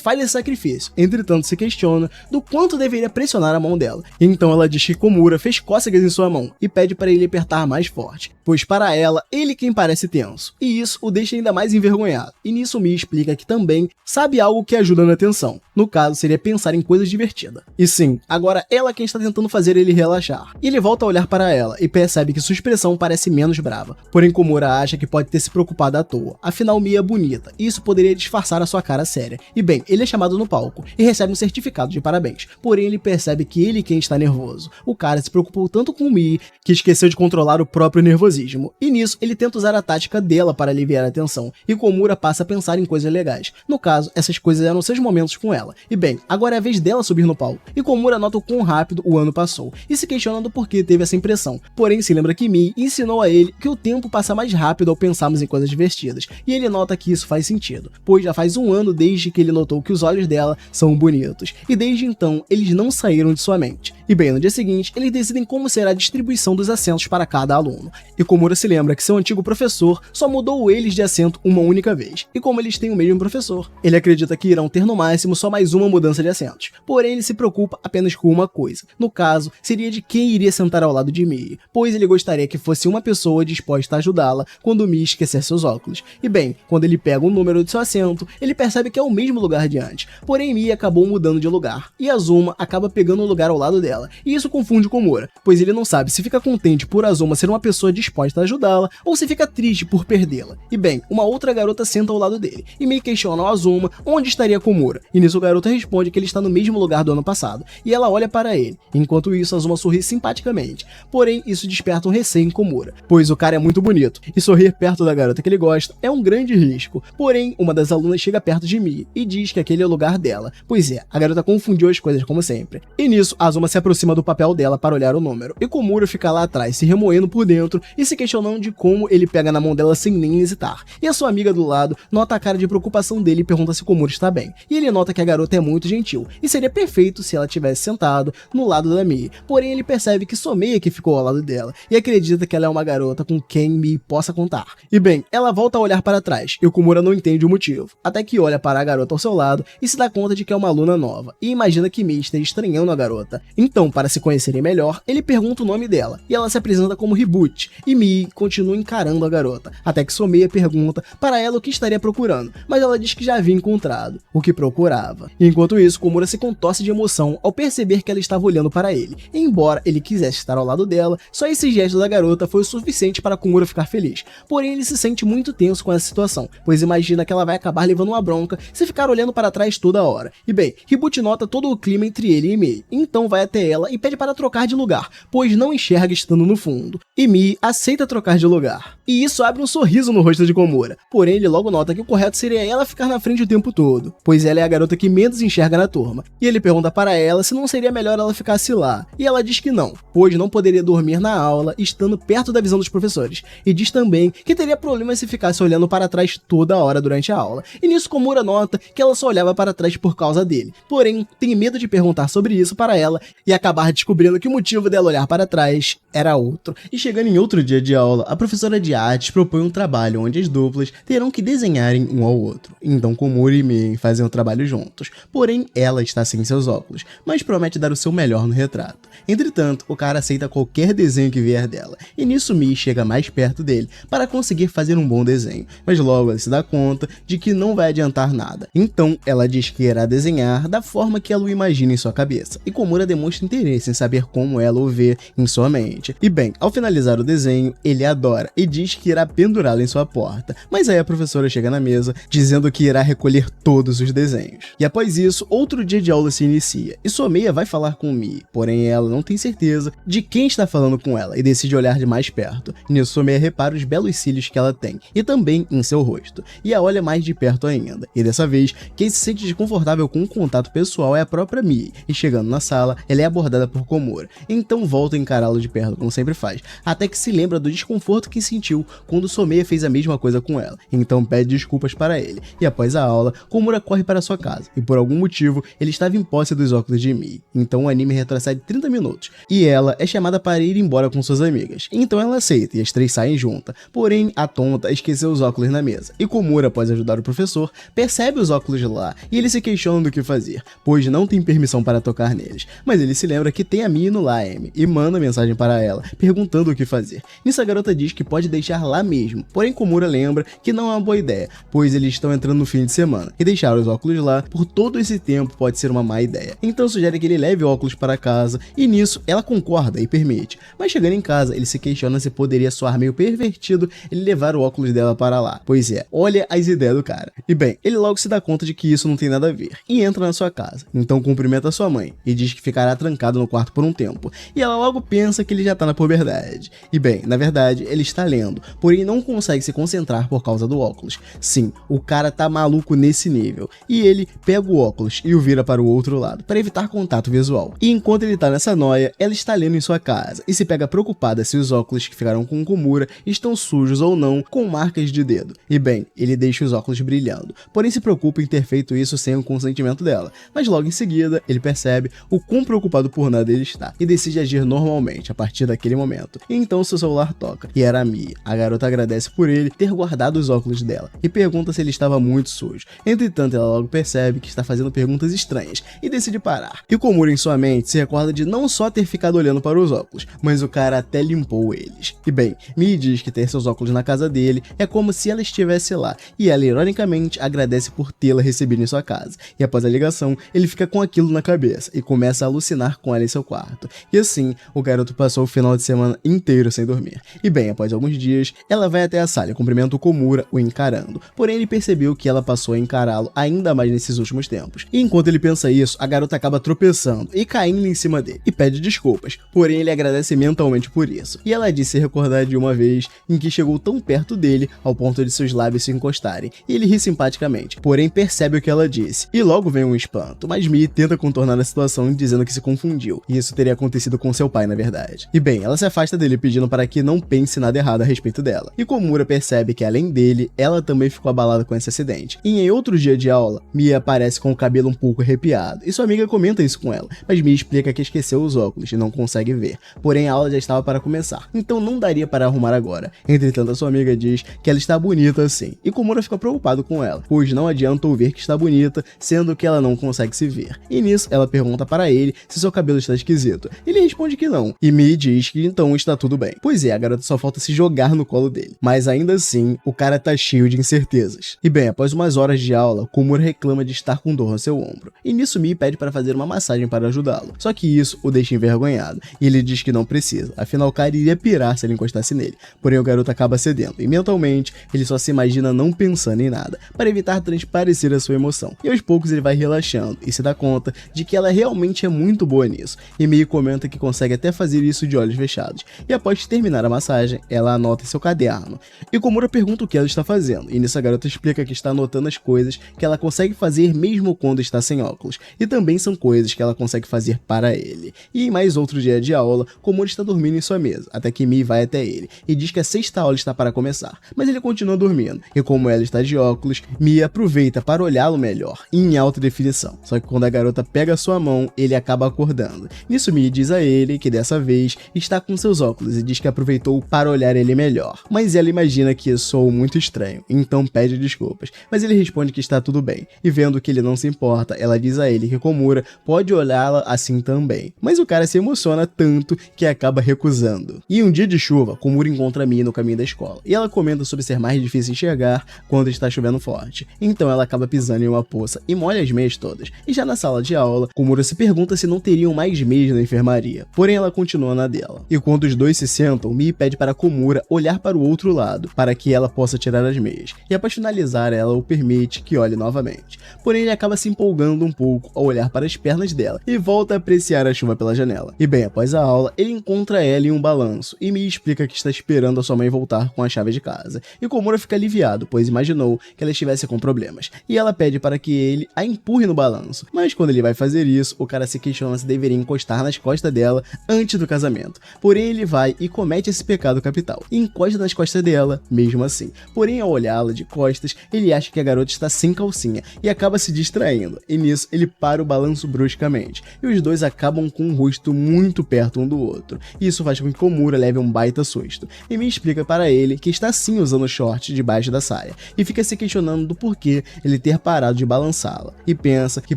faz esse sacrifício, entretanto se questiona do quanto deveria pressionar a mão dela, então ela diz que Komura fez cócegas em sua mão, e pede para ele apertar mais forte, pois para ela, ele quem parece tenso, e isso o deixa ainda mais envergonhado, e nisso Mii explica que também sabe algo que ajuda na tensão. No caso, seria pensar em coisas divertidas. E sim, agora ela quem está tentando fazer ele relaxar. E ele volta a olhar para ela e percebe que sua expressão parece menos brava. Porém, Komura acha que pode ter se preocupado à toa. Afinal, Mii é bonita, e isso poderia disfarçar a sua cara séria. E bem, ele é chamado no palco e recebe um certificado de parabéns. Porém, ele percebe que ele quem está nervoso. O cara se preocupou tanto com Mii que esqueceu de controlar o próprio nervosismo. E nisso, ele tenta usar a tática dela para aliviar a tensão. E Komura passa a pensar em coisas legais. No caso, essas coisas eram seus momentos com ela. E bem, agora é a vez dela subir no palco, e Komura nota o quão rápido o ano passou, e se questiona do porquê teve essa impressão, porém se lembra que Mii ensinou a ele que o tempo passa mais rápido ao pensarmos em coisas divertidas, e ele nota que isso faz sentido, pois já faz um ano desde que ele notou que os olhos dela são bonitos, e desde então eles não saíram de sua mente. E bem, no dia seguinte, eles decidem como será a distribuição dos assentos para cada aluno, e Komura se lembra que seu antigo professor só mudou eles de assento uma única vez, e como eles têm o mesmo professor, ele acredita que irão ter no máximo só mais uma mudança de assentos, porém ele se preocupa apenas com uma coisa, no caso, seria de quem iria sentar ao lado de Mii, pois ele gostaria que fosse uma pessoa disposta a ajudá-la quando Mii esquecer seus óculos. E bem, quando ele pega o número de seu assento, ele percebe que é o mesmo lugar de antes, porém Mii acabou mudando de lugar, e Azuma acaba pegando o lugar ao lado dela, e isso confunde Komura, pois ele não sabe se fica contente por Azuma ser uma pessoa disposta a ajudá-la, ou se fica triste por perdê-la. E bem, uma outra garota senta ao lado dele, e Mii questiona o Azuma onde estaria Komura, e nisso o garoto responde que ele está no mesmo lugar do ano passado, e ela olha para ele. Enquanto isso, Azuma sorri simpaticamente, porém isso desperta um receio em Komura, pois o cara é muito bonito, e sorrir perto da garota que ele gosta é um grande risco. Porém, uma das alunas chega perto de Mii e diz que aquele é o lugar dela, pois é, a garota confundiu as coisas como sempre. E nisso, Azuma se aproxima do papel dela para olhar o número, e Komura fica lá atrás, se remoendo por dentro e se questionando de como ele pega na mão dela sem nem hesitar. E a sua amiga do lado nota a cara de preocupação dele e pergunta se Komura está bem, e ele nota que a garota é muito gentil, e seria perfeito se ela tivesse sentado no lado da Mii, porém ele percebe que Someia que ficou ao lado dela, e acredita que ela é uma garota com quem Mii possa contar. E bem, ela volta a olhar para trás, e o Komura não entende o motivo, até que olha para a garota ao seu lado e se dá conta de que é uma aluna nova, e imagina que Mii esteja estranhando a garota. Então, para se conhecerem melhor, ele pergunta o nome dela, e ela se apresenta como Reboot, e Mii continua encarando a garota, até que Someia pergunta para ela o que estaria procurando, mas ela diz que já havia encontrado o que procurava. Enquanto isso, Komura se contorce de emoção ao perceber que ela estava olhando para ele, e embora ele quisesse estar ao lado dela, só esse gesto da garota foi o suficiente para Komura ficar feliz, porém ele se sente muito tenso com essa situação, pois imagina que ela vai acabar levando uma bronca se ficar olhando para trás toda hora. E bem, Hibut nota todo o clima entre ele e Mii, então vai até ela e pede para trocar de lugar, pois não enxerga estando no fundo. E Mii aceita trocar de lugar. E isso abre um sorriso no rosto de Komura, porém ele logo nota que o correto seria ela ficar na frente o tempo todo, pois ela é a garota que menos enxerga na turma. E ele pergunta para ela se não seria melhor ela ficasse lá, e ela diz que não, pois não poderia dormir na aula estando perto da visão dos professores, e diz também que teria problemas se ficasse olhando para trás toda hora durante a aula. E nisso Komura nota que ela só olhava para trás por causa dele, porém tem medo de perguntar sobre isso para ela e acabar descobrindo que o motivo dela olhar para trás era outro. E chegando em outro dia de aula, a professora de artes propõe um trabalho onde as duplas terão que desenharem um ao outro. Então Komura e Mii fazem o trabalho juntos, porém ela está sem seus óculos, mas promete dar o seu melhor no retrato. Entretanto, o cara aceita qualquer desenho que vier dela, e nisso Mii chega mais perto dele para conseguir fazer um bom desenho, mas logo ela se dá conta de que não vai adiantar nada. Então ela diz que irá desenhar da forma que ela o imagina em sua cabeça, e Komura demonstra interesse em saber como ela o vê em sua mente. E bem, ao finalizar o desenho, ele adora e diz que irá pendurá-la em sua porta, mas aí a professora chega na mesa dizendo que irá recolher todos os desenhos. E após isso, outro dia de aula se inicia, e Someia vai falar com Mii, porém ela não tem certeza de quem está falando com ela e decide olhar de mais perto. Nisso Someia repara os belos cílios que ela tem, e também em seu rosto, e a olha mais de perto ainda. E dessa vez, quem se sente desconfortável com o contato pessoal é a própria Mii, e chegando na sala, ela é abordada por Komura, então volta a encará-lo de perto como sempre faz, até que se lembra do desconforto que sentiu quando Someia fez a mesma coisa com ela, então pede desculpas para ele. E após a aula, Komura corre para sua casa, e por algum motivo, ele estava em posse dos óculos de Mii, então o anime retrocede 30 minutos, e ela é chamada para ir embora com suas amigas, então ela aceita e as três saem juntas, porém a tonta esqueceu os óculos na mesa, e Komura, após ajudar o professor, percebe os óculos lá, e ele se questiona do que fazer, pois não tem permissão para tocar neles, mas ele se lembra que tem a Mii no Laem, e manda mensagem para ela, perguntando o que fazer. Nisso a garota diz que pode deixar lá mesmo, porém Komura lembra que não é uma boa ideia, pois eles estão entrando no fim de semana, e deixar os óculos lá por todo esse tempo pode ser uma má ideia, então sugere que ele leve o óculos para casa, e nisso ela concorda e permite, mas chegando em casa ele se questiona se poderia soar meio pervertido ele levar o óculos dela para lá, pois olha as ideias do cara. E bem, ele logo se dá conta de que isso não tem nada a ver, e entra na sua casa, então cumprimenta sua mãe, e diz que ficará trancado no quarto por um tempo, e ela logo pensa que ele já tá na puberdade. E bem, na verdade, ele está lendo, porém não consegue se concentrar por causa do óculos. Sim, o cara tá maluco nesse nível, e ele pega o óculos e o vira para o outro lado, para evitar contato visual. E enquanto ele tá nessa noia, ela está lendo em sua casa, e se pega preocupada se os óculos que ficaram com Komura estão sujos ou não, com marcas de dedo. E bem, ele deixa os óculos brilhando, porém se preocupa em ter feito isso sem o consentimento dela, mas logo em seguida, ele percebe o quão preocupado por nada ele está, e decide agir normalmente a partir daquele momento. E então seu celular toca, e era a Mii. A garota agradece por ele ter guardado os óculos dela, e pergunta se ele estava muito sujo. Entretanto, ela logo percebe que está fazendo perguntas estranhas, e decide parar. E Komura em sua mente se recorda de não só ter ficado olhando para os óculos, mas o cara até limpou eles. E bem, Mii diz que ter seus óculos na casa dele é como se ela estivesse lá, e ela ironicamente agradece por tê-la recebido em sua casa. E após a ligação, ele fica com aquilo na cabeça, e começa a alucinar com ela em seu quarto. E assim, o garoto passou o final de semana inteiro sem dormir. E bem, após alguns dias, ela vai até a sala e cumprimenta o Komura, o encarando. Porém, ele percebeu que ela passou a encará-lo ainda mais nesses últimos tempos. E enquanto ele pensa isso, a garota acaba tropeçando e caindo em cima dele, e pede desculpas. Porém, ele agradece mentalmente por isso. E ela diz se recordar de uma vez em que chegou tão perto dele ao ponto de seus lábios se encostarem. E ele ri simpaticamente, porém percebe o que ela disse. E logo vem um espanto, mas Mii tenta contornar a situação dizendo que se confundiu, e isso teria acontecido com seu pai na verdade. E bem, ela se afasta dele pedindo para que não pense nada errado a respeito dela. E Komura percebe que além dele, ela também ficou abalada com esse acidente. E em outro dia de aula, Mii aparece com o cabelo um pouco arrepiado, e sua amiga comenta isso com ela, mas Mii explica que esqueceu os óculos e não consegue ver. Porém, a aula já estava para começar, então não daria para arrumar agora. Entretanto, a sua amiga diz que ela está bonita assim, e Komura fica preocupado com ela, pois não adianta ouvir que está bonita, sendo que ela não consegue se ver. E nisso, ela pergunta para ele se seu cabelo está esquisito. Ele responde que não, e Mii diz que então está tudo bem. Pois é, a garota só falta se jogar no colo dele. Mas ainda assim, o cara tá cheio de incertezas. E bem, após umas horas de aula, Komura reclama de estar com dor no seu ombro. E nisso Mii pede para fazer uma massagem para ajudá-lo. Só que isso o deixa envergonhado. E ele diz que não precisa. Afinal, o cara iria pirar se ele encostasse nele. Porém, o garoto acaba cedendo. E mentalmente, ele só se imagina não pensando em nada, para evitar transparecer a sua emoção. E aos poucos ele vai relaxando e se dá conta de que ela realmente é muito boa nisso. E Mii comenta que consegue até fazer isso de olhos fechados. E após terminar a massagem, ela anota em seu caderno. E Komura pergunta o que ela está fazendo. E nisso a garota explica que está anotando as coisas que ela consegue fazer mesmo quando está sem óculos. E também são coisas que ela consegue fazer para ele. E em mais outro dia de aula, Komura está dormindo em sua mesa, até que Mii vai até ele e diz que a sexta aula está para começar. Mas ele continua dormindo. E como ela está de óculos, Mii aproveita para olhá-lo melhor, em alta definição. Só que quando a garota pega sua mão, ele acaba acordando. Nisso Mii diz a ele que dessa vez está com seus óculos e diz que aproveitou para olhar ele melhor. Mas ela imagina que soou muito estranho, então pede desculpas. Mas ele responde que está tudo bem. E vendo que ele não se importa, ela diz a ele que Komura pode olhá-la assim também. Mas o cara se emociona tanto que acaba recusando. E um dia de chuva, Komura encontra Mii no caminho da escola. E ela comenta sobre ser mais difícil enxergar quando está chovendo forte. Então ela acaba pisando em uma poça e molha as meias todas. E já na sala de aula, Komura se pergunta se não teriam mais meias na enfermaria. Porém ela continua na dela. E quando os dois se sentam, Mii pede para Komura olhar para o outro lado, para que ela possa tirar as meias. E após finalizar, ela o permite que olhe novamente. Porém ele acaba se empolgando um pouco ao olhar para as pernas dela e volta a apreciar a chuva pela janela. E bem, após a aula, ele encontra ela em um balanço e Mii explica que está esperando a sua mãe voltar com a chave de casa. E Komura fica aliviado, pois imaginou que ela estivesse com problemas. E ela pede para que ele a empurre no balanço. Mas quando ele vai fazer isso, o cara se questiona se deveria encostar nas costas dela antes do casamento. Porém ele vai e comete esse pecado capital. E encosta nas costas dela, mesmo assim. Porém ao olhá-la de costas, ele acha que a garota está sem calcinha e acaba se distraindo. E nisso ele para o balanço bruscamente. E os dois acabam com o rosto muito perto um do outro. E isso faz com que Komura leve um baita susto. E Mii explica para ele que está sim usando short debaixo da saia. E fica se questionando do porquê ele ter parado de balançá-la. E pensa que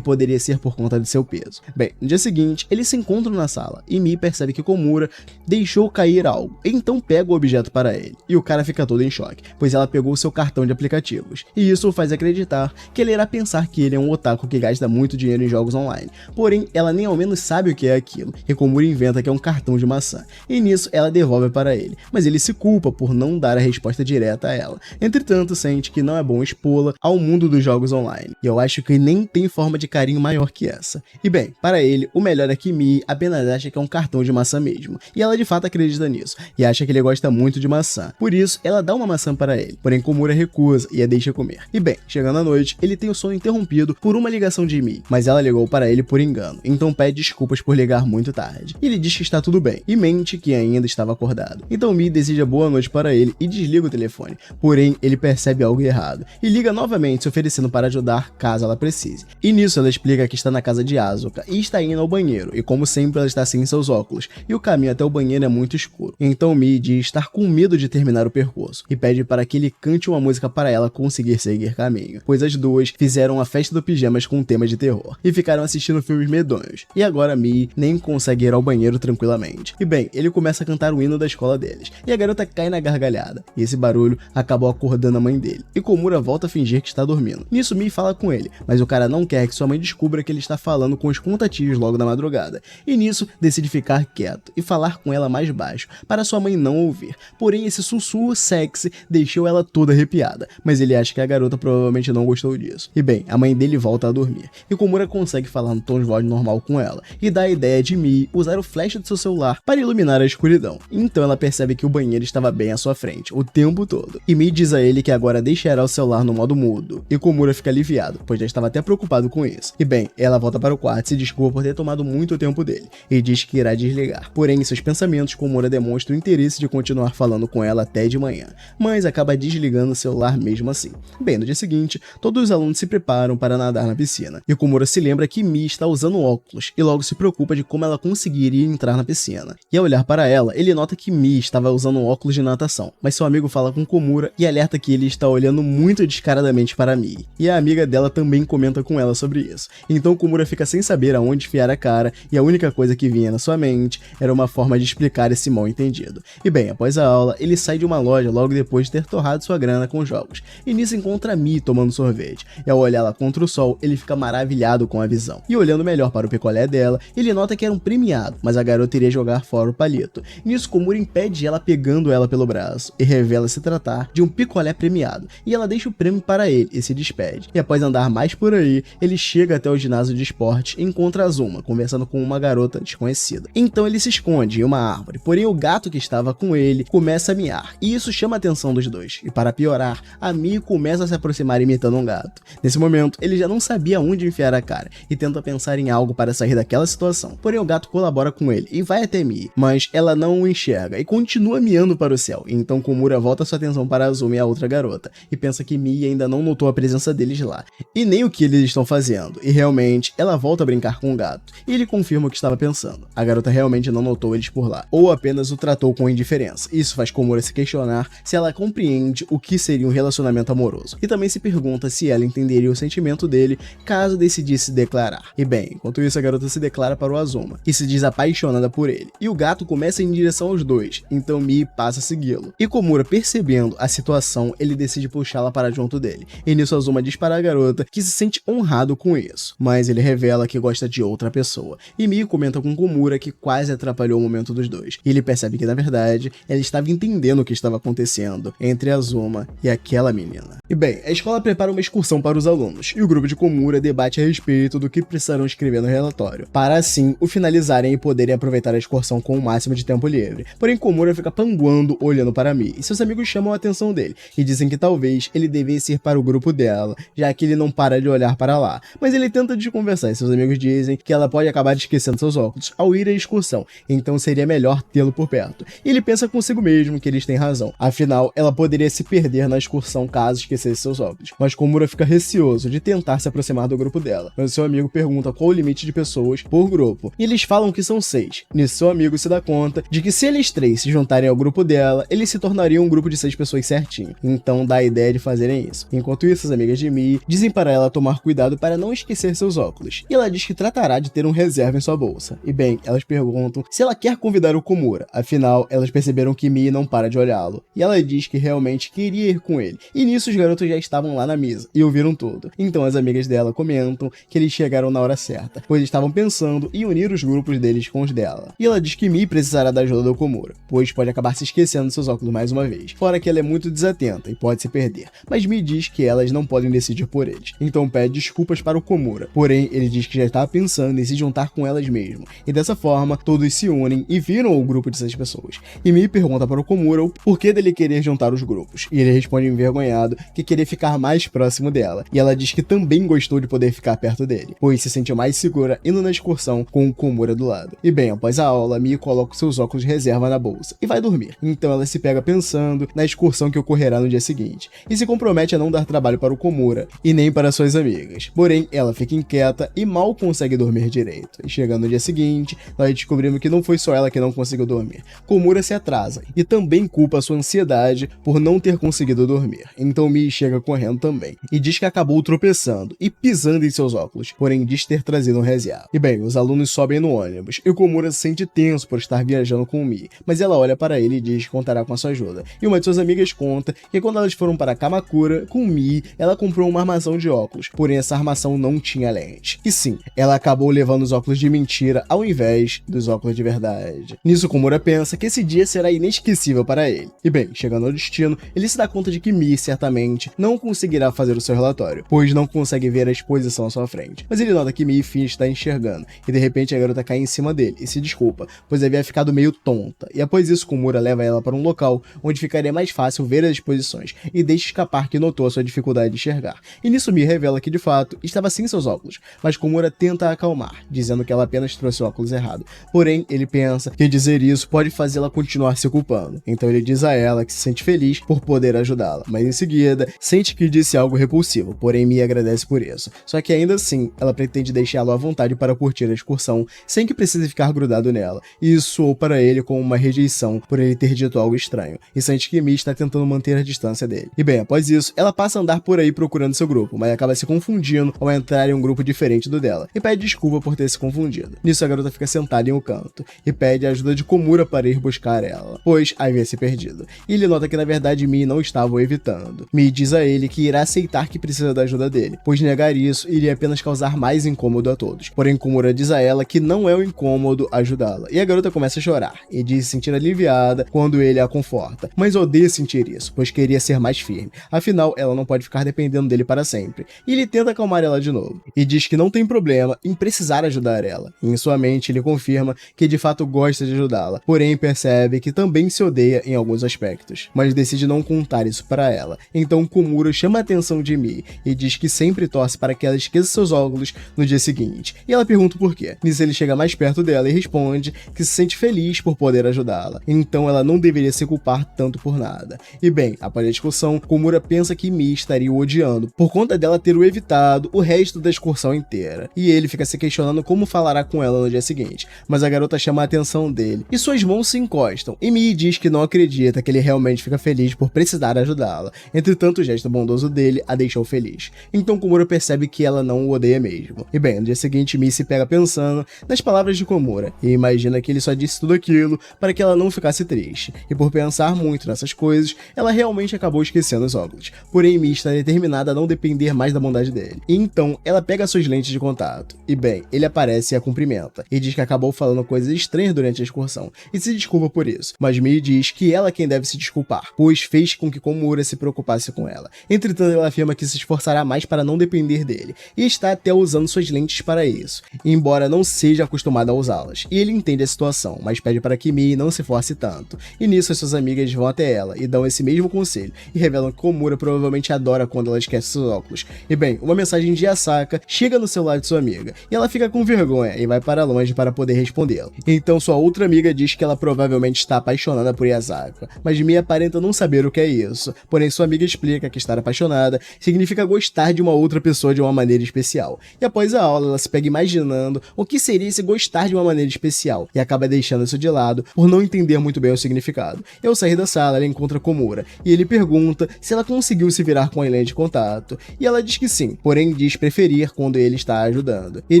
poderia ser por conta de seu peso. Bem, no dia seguinte, eles se encontram na sala. E Mii percebe que Komura deixou cair algo. Então pega o objeto para ele. E o cara fica todo em choque, pois ela pegou seu cartão de aplicativos. E isso o faz acreditar que ele irá pensar que ele é um otaku que gasta muito dinheiro em jogos online. Porém, ela nem ao menos sabe o que é aquilo. E Komura inventa que é um cartão de maçã. E nisso ela devolve para ele. Mas ele se culpa por não dar a resposta direta a ela. Entretanto, sente que não é bom expô-la ao mundo dos jogos online. E eu acho que nem tem forma de carinho maior que essa. E bem, para ele, o melhor é que Mii apenas acha que é um cartão de maçã mesmo. E ela de fato acredita nisso. E acha que ele gosta muito de maçã. Por isso, ela dá uma maçã para ele. Porém, Komura recusa e a deixa comer. E bem, chegando à noite, ele tem o sono interrompido por uma ligação de Mii. Mas ela ligou para ele por engano. Então pede desculpas por ligar muito tarde. Ele diz que está tudo bem. E mente que ainda estava acordado. Então Mii deseja boa noite para ele e desliga o telefone. Porém, ele percebe algo errado. E liga novamente se oferecendo para ajudar caso ela precise. E nisso ela explica que está na casa de Asuka e está indo ao banheiro. E como sempre ela está sem seus óculos. E o caminho até o banheiro é muito escuro. Então Mii diz estar com medo de terminar o percurso. E pede para que ele cante uma música para ela conseguir seguir caminho. Pois as duas fizeram a festa do pijamas com um tema de terror. E ficaram assistindo filmes medonhos. E agora Mii nem consegue ir ao banheiro tranquilamente. E bem, ele começa a cantar o hino da escola deles. E a garota cai na gargalhada. E esse barulho acabou acordando a mãe dele. E Komura volta a fingir que está dormindo. Nisso Mii fala com ele, mas o cara não quer que sua mãe descubra que ele está falando com os contatinhos logo na madrugada. E nisso decide ficar quieto e falar com ela mais baixo, para sua mãe não ouvir. Porém esse sussurro sexy deixou ela toda arrepiada, mas ele acha que a garota provavelmente não gostou disso. E bem, a mãe dele volta a dormir. E Komura consegue falar no tom de voz normal com ela, e dá a ideia de Mii usar o flash do seu celular para iluminar a escuridão. Então ela percebe que o banheiro estava bem à sua frente, o tempo todo. E Mii diz a ele que agora deixará o celular no modo mudo. E Komura fica aliviado, pois já estava até preocupado com isso. E bem, ela volta para o quarto e se desculpa por ter tomado muito tempo dele, e diz que irá desligar. Porém, em seus pensamentos, Komura demonstra o interesse de continuar falando com ela até de manhã, mas acaba desligando o celular mesmo assim. Bem, no dia seguinte, todos os alunos se preparam para nadar na piscina, e Komura se lembra que Mii está usando óculos, e logo se preocupa de como ela conseguiria entrar na piscina. E ao olhar para ela, ele nota que Mii estava usando óculos de natação, mas seu amigo fala com Komura e alerta que ele está olhando muito descaradamente para Mii, e a amiga dela também comenta com ela sobre isso. Então Komura fica sem saber aonde enfiar a cara, e a única coisa que vinha na sua mente era uma uma forma de explicar esse mal entendido. E bem, após a aula, ele sai de uma loja logo depois de ter torrado sua grana com jogos, e nisso encontra a Mi tomando sorvete, e ao olhar lá contra o sol, ele fica maravilhado com a visão. E olhando melhor para o picolé dela, ele nota que era um premiado, mas a garota iria jogar fora o palito. Nisso, Komura impede ela pegando ela pelo braço, e revela se tratar de um picolé premiado, e ela deixa o prêmio para ele e se despede. E após andar mais por aí, ele chega até o ginásio de esporte e encontra a Azuma, conversando com uma garota desconhecida. Então ele se esconde em uma árvore, porém o gato que estava com ele começa a miar, e isso chama a atenção dos dois, e para piorar, a Mi começa a se aproximar imitando um gato. Nesse momento, ele já não sabia onde enfiar a cara, e tenta pensar em algo para sair daquela situação, porém o gato colabora com ele e vai até Mi, mas ela não o enxerga e continua miando para o céu. Então Komura volta sua atenção para Azuma e a outra garota, e pensa que Mi ainda não notou a presença deles lá, e nem o que eles estão fazendo, e realmente ela volta a brincar com o gato, e ele confirma o que estava pensando. A garota realmente não notou eles por lá, ou apenas o tratou com indiferença. Isso faz Komura se questionar se ela compreende o que seria um relacionamento amoroso, e também se pergunta se ela entenderia o sentimento dele caso decidisse declarar. E bem, enquanto isso a garota se declara para o Azuma, e se diz apaixonada por ele, e o gato começa em direção aos dois, então Mi passa a segui-lo. E Komura, percebendo a situação, ele decide puxá-la para junto dele, e nisso Azuma diz para a garota que se sente honrado com isso, mas ele revela que gosta de outra pessoa, e Mi comenta com Komura que quase atrapalhou o momento dos dois, e ele percebe que na verdade ela estava entendendo o que estava acontecendo entre Azuma e aquela menina. E bem, a escola prepara uma excursão para os alunos, e o grupo de Komura debate a respeito do que precisarão escrever no relatório, para assim o finalizarem e poderem aproveitar a excursão com o máximo de tempo livre. Porém Komura fica panguando olhando para Mi, e seus amigos chamam a atenção dele, e dizem que talvez ele devesse ir para o grupo dela, já que ele não para de olhar para lá, mas ele tenta desconversar e seus amigos dizem que ela pode acabar esquecendo seus óculos ao ir à excursão, então seria melhor tê-lo por perto. E ele pensa consigo mesmo que eles têm razão, afinal ela poderia se perder na excursão caso esquecesse seus óculos, mas Komura fica receoso de tentar se aproximar do grupo dela, mas seu amigo pergunta qual o limite de pessoas por grupo, e eles falam que são 6. Nisso seu amigo se dá conta de que se eles 3 se juntarem ao grupo dela, eles se tornariam um grupo de 6 pessoas certinho, então dá a ideia de fazerem isso. Enquanto isso, as amigas de Mi dizem para ela tomar cuidado para não esquecer seus óculos, e ela diz que tratará de ter um reserva em sua bolsa. E bem, elas perguntam se ela quer convidar o Komura, afinal elas perceberam que Mi não para de olhá-lo, e ela diz que realmente queria ir com ele, e nisso os garotos já estavam lá na mesa e ouviram tudo. Então as amigas dela comentam que eles chegaram na hora certa, pois estavam pensando em unir os grupos deles com os dela, e ela diz que Mi precisará da ajuda do Komura, pois pode acabar se esquecendo de seus óculos mais uma vez, fora que ela é muito desatenta e pode se perder, mas Mi diz que elas não podem decidir por eles, então pede desculpas para o Komura, porém ele diz que já estava pensando em se juntar com elas mesmo, e dessa forma todos se unem e viram o grupo de 6 pessoas, e Mi pergunta para o Komura o porquê dele querer juntar os grupos, e ele responde envergonhado que queria ficar mais próximo dela, e ela diz que também gostou de poder ficar perto dele, pois se sentiu mais segura indo na excursão com o Komura do lado. E bem, após a aula, Mi coloca seus óculos de reserva na bolsa e vai dormir, então ela se pega pensando na excursão que ocorrerá no dia seguinte, e se compromete a não dar trabalho para o Komura e nem para suas amigas, porém ela fica inquieta e mal consegue dormir direito, e chegando no dia seguinte, nós descobrimos que não foi só ela que não conseguiu dormir. Komura se atrasa e também culpa sua ansiedade por não ter conseguido dormir, então Mi chega correndo também, e diz que acabou tropeçando e pisando em seus óculos, porém diz ter trazido um reserva. E bem, os alunos sobem no ônibus, e Komura se sente tenso por estar viajando com o Mi, mas ela olha para ele e diz que contará com a sua ajuda, e uma de suas amigas conta que quando elas foram para Kamakura com Mi, ela comprou uma armação de óculos, porém essa armação não tinha lente. E sim, ela acabou levando os óculos de mentira ao invés dos óculos de verdade. Nisso Komura pensa que esse dia será inesquecível para ele. E bem, chegando ao destino, ele se dá conta de que Mi certamente não conseguirá fazer o seu relatório, pois não consegue ver a exposição à sua frente. Mas ele nota que Mi finge estar enxergando, e de repente a garota cai em cima dele e se desculpa, pois havia ficado meio tonta. E após isso, Komura leva ela para um local onde ficaria mais fácil ver as exposições, e deixa escapar que notou a sua dificuldade de enxergar. E nisso Mi revela que de fato estava sem seus óculos, mas Komura tenta a acalmar, dizendo que ela apenas trouxe o óculos errado. Porém, ele pensa que dizer isso pode fazê-la continuar se culpando. Então ele diz a ela que se sente feliz por poder ajudá-la, mas em seguida sente que disse algo repulsivo, porém Mi agradece por isso. Só que ainda assim, ela pretende deixá-lo à vontade para curtir a excursão, sem que precise ficar grudado nela. E isso soou para ele como uma rejeição por ele ter dito algo estranho, e sente que Mi está tentando manter a distância dele. E bem, após isso, ela passa a andar por aí procurando seu grupo, mas acaba se confundindo ao entrar em um grupo diferente do dela, e pede desculpa por ter se confundido. Nisso a garota fica sentada em um canto, perto e pede a ajuda de Komura para ir buscar ela, pois havia se perdido. E ele nota que na verdade Mii não estava o evitando. Mii diz a ele que irá aceitar que precisa da ajuda dele, pois negar isso iria apenas causar mais incômodo a todos. Porém, Komura diz a ela que não é um incômodo ajudá-la, e a garota começa a chorar e diz se sentir aliviada quando ele a conforta, mas odeia sentir isso, pois queria ser mais firme, afinal ela não pode ficar dependendo dele para sempre. E ele tenta acalmar ela de novo, e diz que não tem problema em precisar ajudar ela, e em sua mente ele confirma que de fato gosta de ajudá-la, porém percebe que também se odeia em alguns aspectos, mas decide não contar isso para ela. Então Komura chama a atenção de Mii e diz que sempre torce para que ela esqueça seus óculos no dia seguinte, e ela pergunta o porquê. Nisso ele chega mais perto dela e responde que se sente feliz por poder ajudá-la, então ela não deveria se culpar tanto por nada. E bem, após a discussão, Komura pensa que Mii estaria o odiando por conta dela ter o evitado o resto da excursão inteira, e ele fica se questionando como falará com ela no dia seguinte, mas a garota chama a atenção dele e suas mãos se encostam, e Mii diz que não acredita que ele realmente fica feliz por precisar ajudá-la, entretanto o gesto bondoso dele a deixou feliz. Então Komura percebe que ela não o odeia mesmo. E bem, no dia seguinte Mii se pega pensando nas palavras de Komura e imagina que ele só disse tudo aquilo para que ela não ficasse triste, e por pensar muito nessas coisas, ela realmente acabou esquecendo os óculos. Porém Mii está determinada a não depender mais da bondade dele, e então ela pega suas lentes de contato, e bem, ele aparece e a cumprimenta, e diz que acabou falando coisas estranhas durante a excursão, e se desculpa por isso, mas Mii diz que ela é quem deve se desculpar, pois fez com que Komura se preocupasse com ela. Entretanto ela afirma que se esforçará mais para não depender dele, e está até usando suas lentes para isso, embora não seja acostumada a usá-las, e ele entende a situação, mas pede para que Mii não se force tanto, e nisso as suas amigas vão até ela e dão esse mesmo conselho, e revelam que Komura provavelmente adora quando ela esquece seus óculos. E bem, uma mensagem de Asaka chega no celular de sua amiga, e ela fica com vergonha e vai para longe para poder respondê-la. Então sua outra amiga diz que ela provavelmente está apaixonada por Asaka, mas Mii aparenta não saber o que é isso, porém sua amiga explica que estar apaixonada significa gostar de uma outra pessoa de uma maneira especial, e após a aula ela se pega imaginando o que seria esse gostar de uma maneira especial, e acaba deixando isso de lado por não entender muito bem o significado. E ao sair da sala ela encontra Komura, e ele pergunta se ela conseguiu se virar com a lente de contato, e ela diz que sim, porém diz preferir quando ele está ajudando. E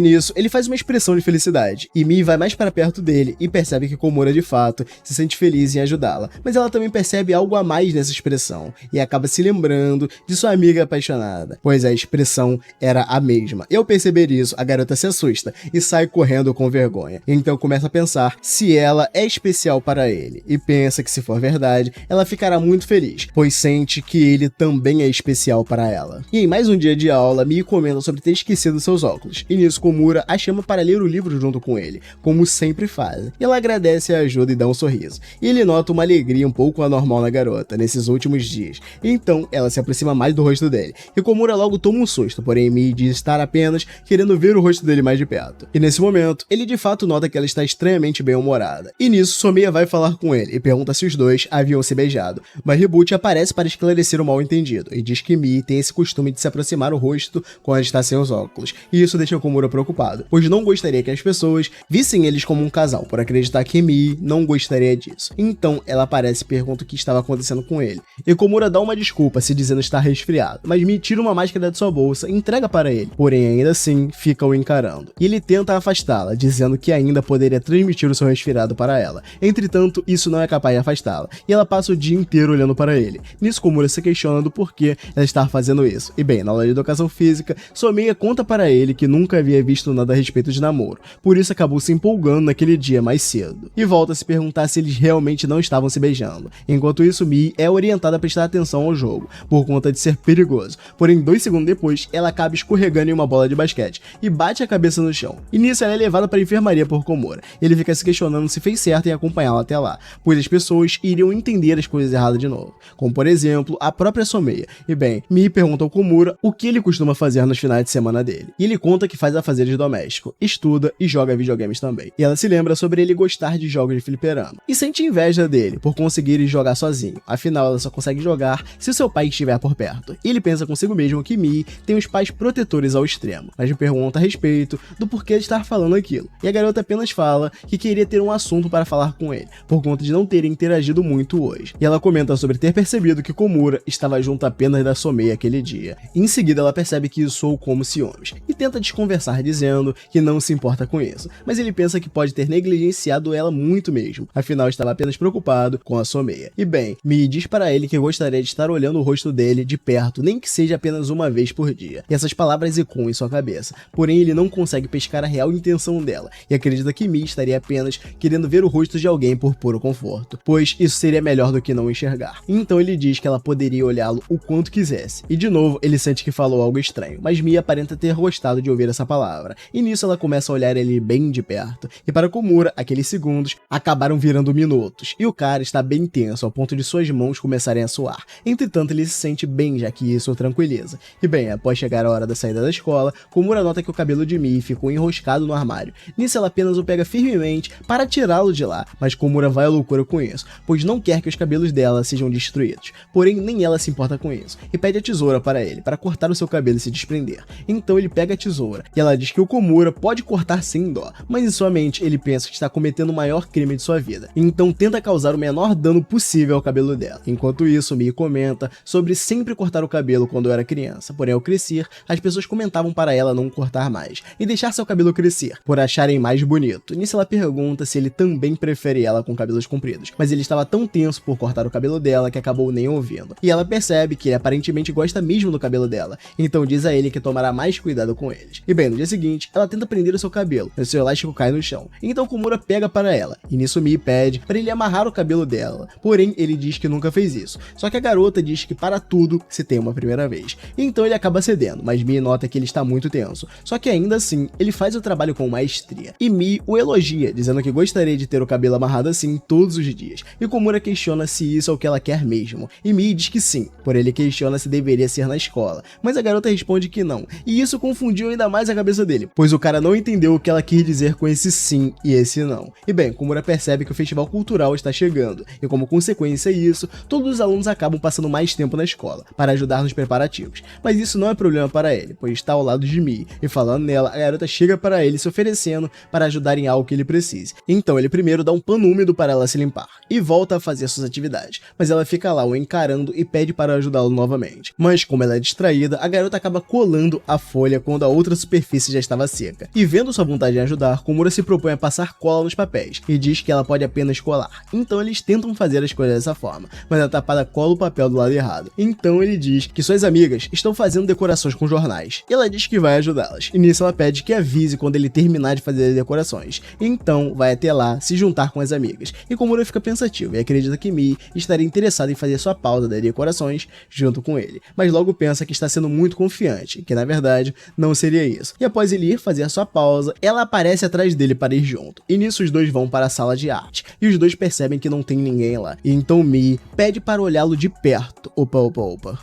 nisso ele faz uma expressão de felicidade, e Mii vai mais para perto dele e percebe que Komura de fato se sente feliz em ajudá-la, mas ela também percebe algo a mais nessa expressão, e acaba se lembrando de sua amiga apaixonada, pois a expressão era a mesma. E ao perceber isso, a garota se assusta e sai correndo com vergonha. Então começa a pensar se ela é especial para ele, e pensa que se for verdade, ela ficará muito feliz, pois sente que ele também é especial para ela. E em mais um dia de aula, Mii comenta sobre ter esquecido seus óculos, e nisso Komura a chama para ler o livro junto com ele, como sempre faz. E ela agradece a ajuda e dá um sorriso, e ele nota uma alegria um pouco anormal na garota nesses últimos dias, então ela se aproxima mais do rosto dele, e Komura logo toma um susto, porém Mii diz estar apenas querendo ver o rosto dele mais de perto. E nesse momento, ele de fato nota que ela está estranhamente bem-humorada, e nisso Someia vai falar com ele e pergunta se os dois haviam se beijado, mas Hibuchi aparece para esclarecer o mal-entendido, e diz que Mii tem esse costume de se aproximar o rosto quando está sem os óculos, e isso deixa Komura preocupado, pois não gostaria que as pessoas vissem eles como um casal, por acreditar que Mii não gostaria disso. Então ela aparece e pergunta o que estava acontecendo com ele, e Komura dá uma desculpa se dizendo estar resfriado, mas Mii tira uma máscara de sua bolsa e entrega para ele, porém ainda assim fica o encarando, e ele tenta afastá-la, dizendo que ainda poderia transmitir o seu resfriado para ela. Entretanto, isso não é capaz de afastá-la, e ela passa o dia inteiro olhando para ele. Nisso Komura se questiona do porquê ela está fazendo isso, e bem, na aula de educação física, Someia conta para ele que nunca havia visto nada a respeito de namoro, por isso acabou se empolgando naquele dia mais cedo, e volta a se perguntar se eles realmente não estavam se beijando. Enquanto isso, Mii é orientada a prestar atenção ao jogo, por conta de ser perigoso, porém 2 segundos depois, ela acaba escorregando em uma bola de basquete, e bate a cabeça no chão, e nisso ela é levada para a enfermaria por Komura. Ele fica se questionando se fez certo em acompanhá-la até lá, pois as pessoas iriam entender as coisas erradas de novo, como por exemplo, a própria Someia. E bem, Mii pergunta ao Komura o que ele costuma fazer nos finais de semana dele, e ele conta que faz afazeres domésticos, estuda e joga videogames também. E ela se lembra sobre ele gostar de jogos de fliperama, e sente inveja dele por conseguir jogar sozinho, afinal ela só consegue jogar se seu pai estiver por perto. E ele pensa consigo mesmo que Mii tem os pais protetores ao extremo, mas me pergunta a respeito do porquê de estar falando aquilo, e a garota apenas fala que queria ter um assunto para falar com ele, por conta de não terem interagido muito hoje. E ela comenta sobre ter percebido que Komura estava junto apenas da Someia aquele dia. Em seguida ela percebe que isso soou como ciúmes, e tenta desconversar dizendo que não se importa com isso, mas ele pensa que pode pode ter negligenciado ela muito mesmo, afinal estava apenas preocupado com a Someia. E bem, Mii diz para ele que gostaria de estar olhando o rosto dele de perto, nem que seja apenas uma vez por dia. E essas palavras ecoam em sua cabeça, porém ele não consegue pescar a real intenção dela, e acredita que Mii estaria apenas querendo ver o rosto de alguém por puro conforto, pois isso seria melhor do que não enxergar. Então ele diz que ela poderia olhá-lo o quanto quisesse, e de novo ele sente que falou algo estranho, mas Mii aparenta ter gostado de ouvir essa palavra, e nisso ela começa a olhar ele bem de perto, e para Komura, aqueles segundos acabaram virando minutos, e o cara está bem tenso ao ponto de suas mãos começarem a suar. Entretanto, ele se sente bem, já que isso o tranquiliza. E bem, após chegar a hora da saída da escola, Komura nota que o cabelo de Mii ficou enroscado no armário. Nisso ela apenas o pega firmemente para tirá-lo de lá, mas Komura vai à loucura com isso, pois não quer que os cabelos dela sejam destruídos. Porém, nem ela se importa com isso, e pede a tesoura para ele, para cortar o seu cabelo e se desprender. Então ele pega a tesoura, e ela diz que o Komura pode cortar sem dó, mas em sua mente ele pensa que está cometendo o maior crime de sua vida, então tenta causar o menor dano possível ao cabelo dela. Enquanto isso, Mii comenta sobre sempre cortar o cabelo quando era criança, porém ao crescer, as pessoas comentavam para ela não cortar mais, e deixar seu cabelo crescer, por acharem mais bonito. Nisso ela pergunta se ele também prefere ela com cabelos compridos, mas ele estava tão tenso por cortar o cabelo dela que acabou nem ouvindo. E ela percebe que ele aparentemente gosta mesmo do cabelo dela, então diz a ele que tomará mais cuidado com eles. E bem, no dia seguinte, ela tenta prender o seu cabelo, mas seu elástico cai no chão. Então Komura pega para ela, e nisso Mii pede para ele amarrar o cabelo dela, porém ele diz que nunca fez isso. Só que a garota diz que para tudo se tem uma primeira vez. Então ele acaba cedendo, mas Mii nota que ele está muito tenso. Só que ainda assim, ele faz o trabalho com maestria. E Mii o elogia, dizendo que gostaria de ter o cabelo amarrado assim todos os dias. E Komura questiona se isso é o que ela quer mesmo. E Mii diz que sim, porém ele questiona se deveria ser na escola. Mas a garota responde que não. E isso confundiu ainda mais a cabeça dele, pois o cara não entendeu o que ela quis dizer com esse sim e esse não. E bem, Komura percebe que o festival cultural está chegando, e como consequência disso, todos os alunos acabam passando mais tempo na escola, para ajudar nos preparativos. Mas isso não é problema para ele, pois está ao lado de Mii, e falando nela, a garota chega para ele se oferecendo para ajudar em algo que ele precise. Então ele primeiro dá um pano úmido para ela se limpar, e volta a fazer suas atividades, mas ela fica lá o encarando e pede para ajudá-lo novamente. Mas como ela é distraída, a garota acaba colando a folha quando a outra superfície já estava seca. E vendo sua vontade em ajudar, Komura se propõe a passar cola nos papéis, e diz que ela pode apenas colar. Então eles tentam fazer as coisas dessa forma, mas a tapada cola o papel do lado errado. Então ele diz que suas amigas estão fazendo decorações com jornais, e ela diz que vai ajudá-las. E nisso ela pede que avise quando ele terminar de fazer as decorações. Então vai até lá se juntar com as amigas, e Komura fica pensativo e acredita que Mii estaria interessada em fazer sua pausa das decorações junto com ele, mas logo pensa que está sendo muito confiante, que na verdade não seria isso. E após ele ir fazer a sua pausa, ela aparece atrás dele para ir junto, e nisso os dois vão para a sala de arte, e os dois percebem que não tem ninguém lá. E então Mii pede para olhá-lo de perto. Opa,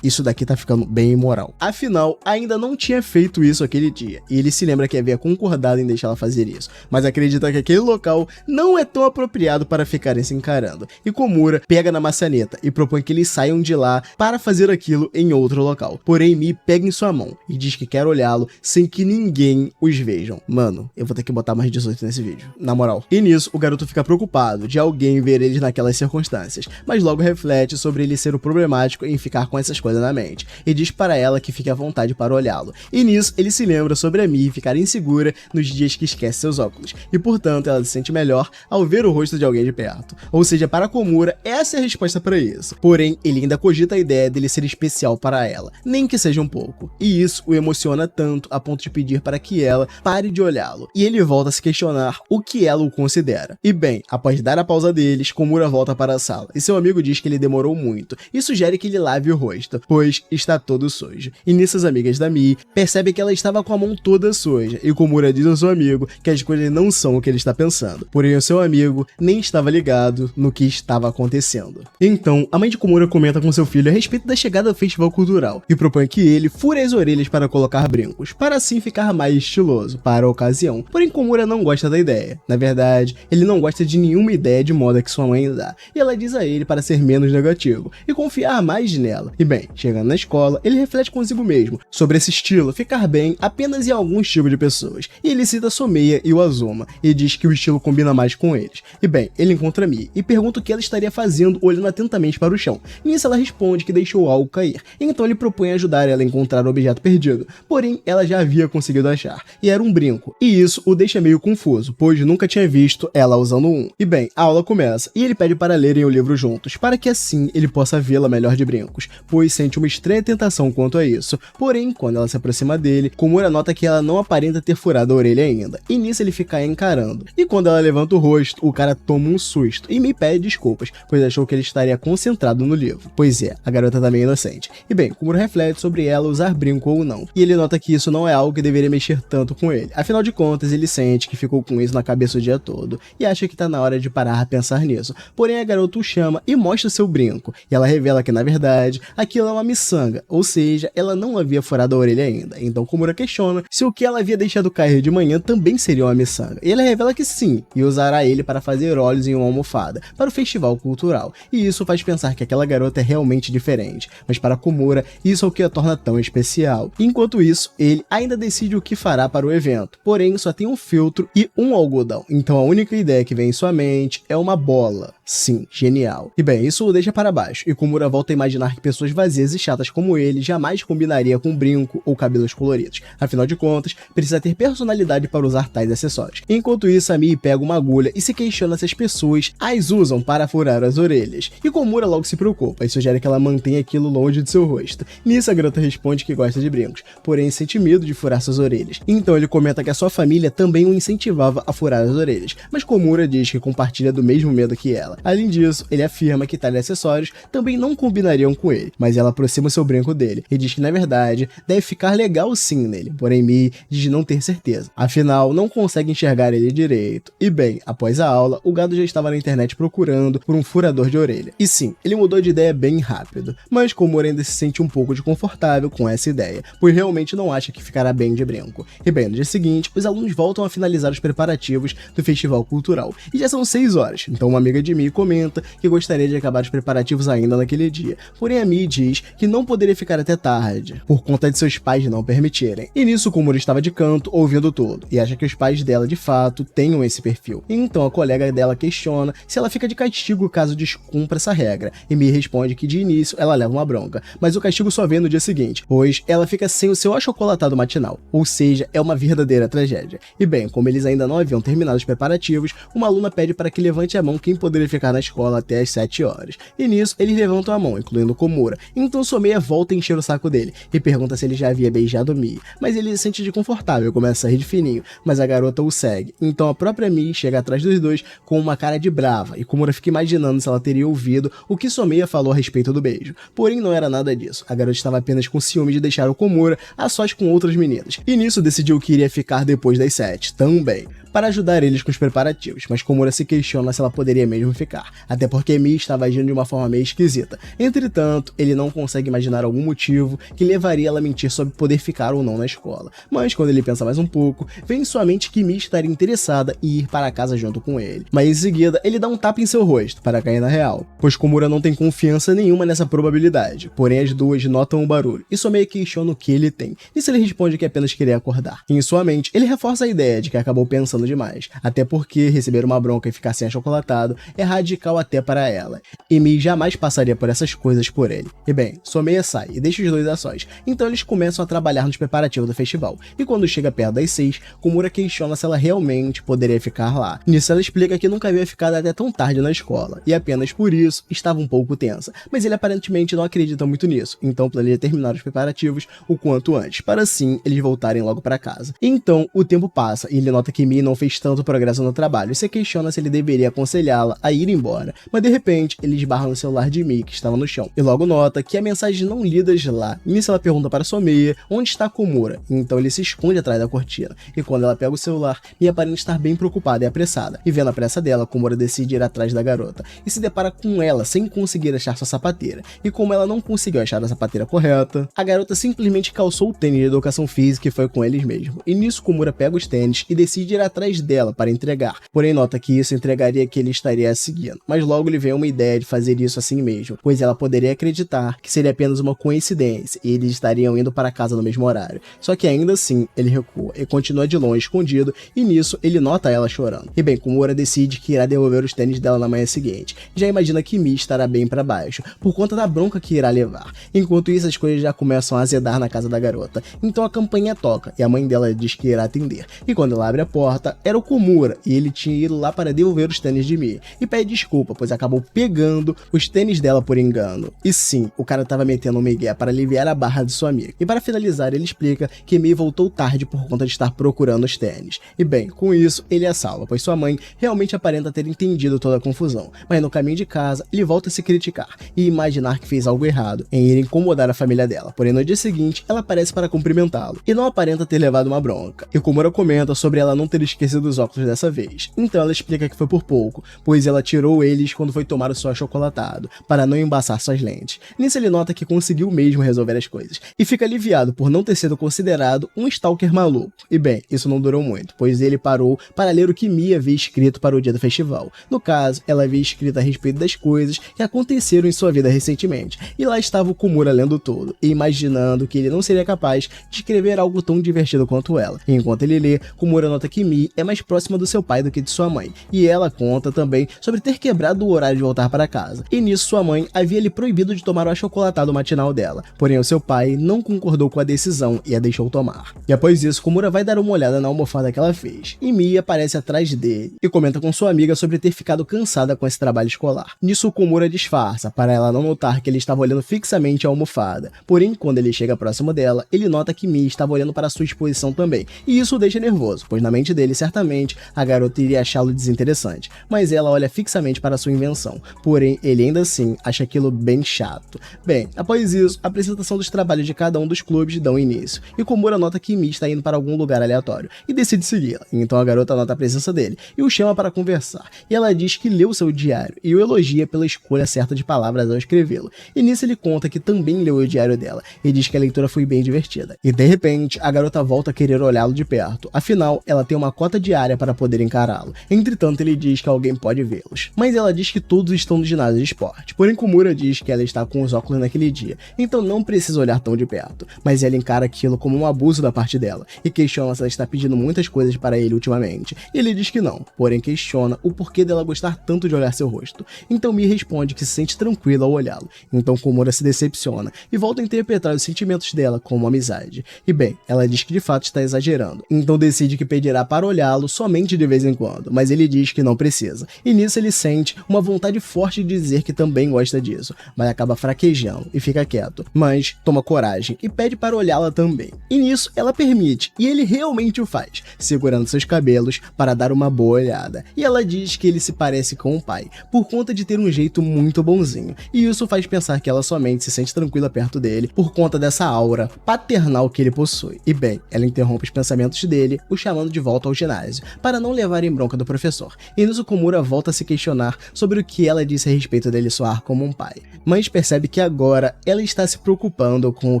isso daqui tá ficando bem imoral. Afinal, ainda não tinha feito isso aquele dia, e ele se lembra que havia concordado em deixá-la fazer isso, mas acredita que aquele local não é tão apropriado para ficarem se encarando. E Komura pega na maçaneta e propõe que eles saiam de lá para fazer aquilo em outro local. Porém, Mii pega em sua mão e diz que quer olhá-lo sem que ninguém os vejam. Mano, eu vou ter que botar mais 18 nesse vídeo, na moral. E nisso, o garoto fica preocupado de alguém ver eles naquelas circunstâncias, mas logo reflete sobre ele ser o problemático em ficar com essas coisas na mente, e diz para ela que fique à vontade para olhá-lo. E nisso, ele se lembra sobre a Mii ficar insegura nos dias que esquece seus óculos, e portanto ela se sente melhor ao ver o rosto de alguém de perto. Ou seja, para Komura, essa é a resposta para isso. Porém, ele ainda cogita a ideia dele ser especial para ela, nem que seja um pouco. E isso o emociona tanto a ponto de pedir para que ela pare de olhá-lo. E ele volta a se questionar o que ela o considera. E bem, após dar a pausa deles, Komura volta para a sala, e seu amigo diz que ele demorou muito, e sugere que ele lave o rosto, pois está todo sujo. E nisso as amigas da Mii percebem que ela estava com a mão toda suja, e Komura diz ao seu amigo que as coisas não são o que ele está pensando. Porém, o seu amigo nem estava ligado no que estava acontecendo. Então, a mãe de Komura comenta com seu filho a respeito da chegada do festival cultural, e propõe que ele fure as orelhas para colocar brincos, para assim ficar mais estiloso para a ocasião. Porém, Komura não gosta da ideia. Na verdade, ele não gosta de nenhuma ideia de moda que sua mãe dá, e ela diz a ele para ser menos negativo e confiar mais nela. E bem, chegando na escola, ele reflete consigo mesmo sobre esse estilo ficar bem apenas em alguns tipos de pessoas, e ele cita Someia e o Azuma, e diz que o estilo combina mais com eles. E bem, ele encontra Mii e pergunta o que ela estaria fazendo olhando atentamente para o chão. Nisso ela responde que deixou algo cair, então ele propõe ajudar ela a encontrar o objeto perdido, porém ela já havia conseguido achar, e era um brinco, e isso o deixa meio confuso, pois nunca tinha visto ela usando um. E bem, a aula começa e ele pede para lerem o livro juntos, para que assim ele possa vê-la melhor de brincos, pois sente uma estranha tentação quanto a isso. Porém, quando ela se aproxima dele, Komura nota que ela não aparenta ter furado a orelha ainda, e nisso ele fica encarando. E quando ela levanta o rosto, o cara toma um susto e me pede desculpas, pois achou que ele estaria concentrado no livro. Pois é, a garota também é inocente. E bem, Komura reflete sobre ela usar brinco ou não, e ele nota que isso não é algo que deveria mexer tanto com ele. Afinal de contas, ele sente que ficou com isso na cabeça o dia todo, e acha que tá na hora de parar a pensar nisso. Porém, a garota o chama e mostra seu brinco, e ela revela que, na verdade, aquilo é uma miçanga, ou seja, ela não havia furado a orelha ainda. Então Komura questiona se o que ela havia deixado cair de manhã também seria uma miçanga, e ela revela que sim, e usará ele para fazer olhos em uma almofada, para o festival cultural, e isso faz pensar que aquela garota é realmente diferente, mas para Komura, isso é o que a torna tão especial. Enquanto isso, ele ainda decide o que fará para o evento, porém só tem um filtro e um algodão, então a única ideia que vem em sua mente é uma bola. Sim, genial. E bem, isso o deixa para baixo, e Komura volta a imaginar que pessoas vazias e chatas como ele jamais combinaria com brinco ou cabelos coloridos. Afinal de contas, precisa ter personalidade para usar tais acessórios. Enquanto isso, a Mii pega uma agulha e se questiona se as pessoas as usam para furar as orelhas. E Komura logo se preocupa e sugere que ela mantenha aquilo longe de seu rosto. Nisso, a garota responde que gosta de brincos, porém sente medo de furar suas orelhas. Então ele comenta que a sua família também o incentivava a furar as orelhas, mas Komura diz que compartilha do mesmo medo que ela. Além disso, ele afirma que tais acessórios também não combinariam com ele, mas ela aproxima seu brinco dele e diz que na verdade deve ficar legal sim nele, porém Mii diz não ter certeza, afinal não consegue enxergar ele direito. E bem, após a aula, o gado já estava na internet procurando por um furador de orelha. E sim, ele mudou de ideia bem rápido, mas Komura ainda se sente um pouco desconfortável com essa ideia, pois realmente não acha que ficará bem de brinco. E bem, no dia seguinte, os alunos voltam a finalizar os preparativos do festival cultural, e já são 6 horas, então uma amiga de Mii comenta que gostaria de acabar os preparativos ainda naquele dia, porém a Mii diz que não poderia ficar até tarde, por conta de seus pais não permitirem. E nisso Komura estava de canto, ouvindo tudo, e acha que os pais dela de fato tenham esse perfil. Então a colega dela questiona se ela fica de castigo caso descumpra essa regra, e Mii responde que de início ela leva uma bronca, mas o castigo só vem no dia seguinte, pois ela fica sem o seu achocolatado matinal, ou seja, é uma verdadeira tragédia. E bem, como eles ainda não haviam terminado os preparativos, uma aluna pede para que levante a mão quem poderia ficar na escola até as 7 horas. E nisso, eles levantam a mão, incluindo Komura. Então Someia volta a encher o saco dele e pergunta se ele já havia beijado Mii, mas ele se sente desconfortável e começa a rir de fininho, mas a garota o segue. Então a própria Mii chega atrás dos dois com uma cara de brava, e Komura fica imaginando se ela teria ouvido o que Someia falou a respeito do beijo. Porém não era nada disso, a garota estava apenas com ciúme de deixar o Komura a sós com outras meninas, e nisso decidiu que iria ficar depois das 7 também, para ajudar eles com os preparativos, mas Komura se questiona se ela poderia mesmo ficar, até porque Mii estava agindo de uma forma meio esquisita. Entretanto, ele não consegue imaginar algum motivo que levaria ela a mentir sobre poder ficar ou não na escola, mas quando ele pensa mais um pouco, vem em sua mente que Mii estaria interessada em ir para casa junto com ele, mas em seguida ele dá um tapa em seu rosto para cair na real, pois Komura não tem confiança nenhuma nessa probabilidade, porém as duas notam o barulho e Someia questiona o que ele tem, e se ele responde que apenas queria acordar. Em sua mente, ele reforça a ideia de que acabou pensando demais, até porque receber uma bronca e ficar sem achocolatado é radical até para ela, e Mii jamais passaria por essas coisas por ele. E bem, Someia sai e deixa os dois a sós, então eles começam a trabalhar nos preparativos do festival, e quando chega perto das 6, Komura questiona se ela realmente poderia ficar lá. Nisso ela explica que nunca havia ficado até tão tarde na escola, e apenas por isso estava um pouco tensa, mas ele aparentemente não acredita muito nisso, então planeja terminar os preparativos o quanto antes, para assim eles voltarem logo para casa. Então o tempo passa e ele nota que Mii não fez tanto progresso no trabalho e se questiona se ele deveria aconselhá-la a ir embora, mas de repente ele esbarra no celular de Mii que estava no chão, e logo nota que há mensagens não lidas lá. Nisso ela pergunta para Someia onde está Komura, então ele se esconde atrás da cortina, e quando ela pega o celular, Mii aparenta estar bem preocupada e apressada, e vendo a pressa dela, Komura decide ir atrás da garota, e se depara com ela sem conseguir achar sua sapateira, e como ela não conseguiu achar a sapateira correta, a garota simplesmente calçou o tênis de educação física e foi com eles mesmo, e nisso Komura pega os tênis e decide ir atrás dela para entregar, porém nota que isso entregaria que ele estaria a seguindo, mas logo lhe vem uma ideia de fazer isso assim mesmo, pois ela poderia acreditar que seria apenas uma coincidência e eles estariam indo para casa no mesmo horário, só que ainda assim ele recua e continua de longe escondido, e nisso ele nota ela chorando. E bem, Komura decide que irá devolver os tênis dela na manhã seguinte, já imagina que Mii estará bem para baixo, por conta da bronca que irá levar. Enquanto isso as coisas já começam a azedar na casa da garota, então a campainha toca e a mãe dela diz que irá atender, e quando ela abre a porta, nota era o Komura, e ele tinha ido lá para devolver os tênis de Mii, e pede desculpa, pois acabou pegando os tênis dela por engano. E sim, o cara tava metendo um migué para aliviar a barra de sua amiga. E para finalizar, ele explica que Mii voltou tarde por conta de estar procurando os tênis. E bem, com isso, ele a salva, pois sua mãe realmente aparenta ter entendido toda a confusão. Mas no caminho de casa, ele volta a se criticar e imaginar que fez algo errado em ir incomodar a família dela. Porém, no dia seguinte, ela aparece para cumprimentá-lo e não aparenta ter levado uma bronca. E Komura comenta sobre ela não ter esquecido os óculos dessa vez. Então ela explica que foi por pouco, pois ela tirou eles quando foi tomar o seu achocolatado, para não embaçar suas lentes. Nisso ele nota que conseguiu mesmo resolver as coisas, e fica aliviado por não ter sido considerado um stalker maluco. E bem, isso não durou muito, pois ele parou para ler o que Mii havia escrito para o dia do festival. No caso, ela havia escrito a respeito das coisas que aconteceram em sua vida recentemente, e lá estava o Komura lendo tudo, e imaginando que ele não seria capaz de escrever algo tão divertido quanto ela. E enquanto ele lê, Komura nota que Mii é mais próxima do seu pai do que de sua mãe, e ela conta também sobre ter quebrado o horário de voltar para casa, e nisso sua mãe havia lhe proibido de tomar o achocolatado matinal dela, porém o seu pai não concordou com a decisão e a deixou tomar. E após isso, Komura vai dar uma olhada na almofada que ela fez, e Mii aparece atrás dele e comenta com sua amiga sobre ter ficado cansada com esse trabalho escolar. Nisso Komura disfarça, para ela não notar que ele estava olhando fixamente a almofada, porém quando ele chega próximo dela, ele nota que Mii estava olhando para sua exposição também, e isso o deixa nervoso, pois na mente dele certamente a garota iria achá-lo desinteressante, mas ela olha fixamente para sua invenção, porém ele ainda assim acha aquilo bem chato. Bem, após isso, a apresentação dos trabalhos de cada um dos clubes dão início, e Komura nota que Mii está indo para algum lugar aleatório, e decide segui-la, então a garota nota a presença dele, e o chama para conversar, e ela diz que leu seu diário, e o elogia pela escolha certa de palavras ao escrevê-lo, e nisso ele conta que também leu o diário dela, e diz que a leitura foi bem divertida, e de repente, a garota volta a querer olhá-lo de perto, afinal, ela tem uma cota diária para poder encará-lo, entretanto ele diz que alguém pode vê-los, mas ela diz que todos estão no ginásio de esporte, porém Komura diz que ela está com os óculos naquele dia, então não precisa olhar tão de perto, mas ela encara aquilo como um abuso da parte dela, e questiona se ela está pedindo muitas coisas para ele ultimamente, e ele diz que não, porém questiona o porquê dela gostar tanto de olhar seu rosto, então Mii responde que se sente tranquila ao olhá-lo, então Komura se decepciona, e volta a interpretar os sentimentos dela como amizade, e bem, ela diz que de fato está exagerando, então decide que pedirá para olhá-lo somente de vez em quando, mas ele diz que não precisa, e nisso ele sente uma vontade forte de dizer que também gosta disso, mas acaba fraquejando e fica quieto, mas toma coragem e pede para olhá-la também, e nisso ela permite, e ele realmente o faz, segurando seus cabelos para dar uma boa olhada, e ela diz que ele se parece com o pai, por conta de ter um jeito muito bonzinho, e isso faz pensar que ela somente se sente tranquila perto dele por conta dessa aura paternal que ele possui. E bem, ela interrompe os pensamentos dele, o chamando de volta ao ginásio, para não levar em bronca do professor, e nisso Komura volta a se questionar sobre o que ela disse a respeito dele soar como um pai, mas percebe que agora ela está se preocupando com o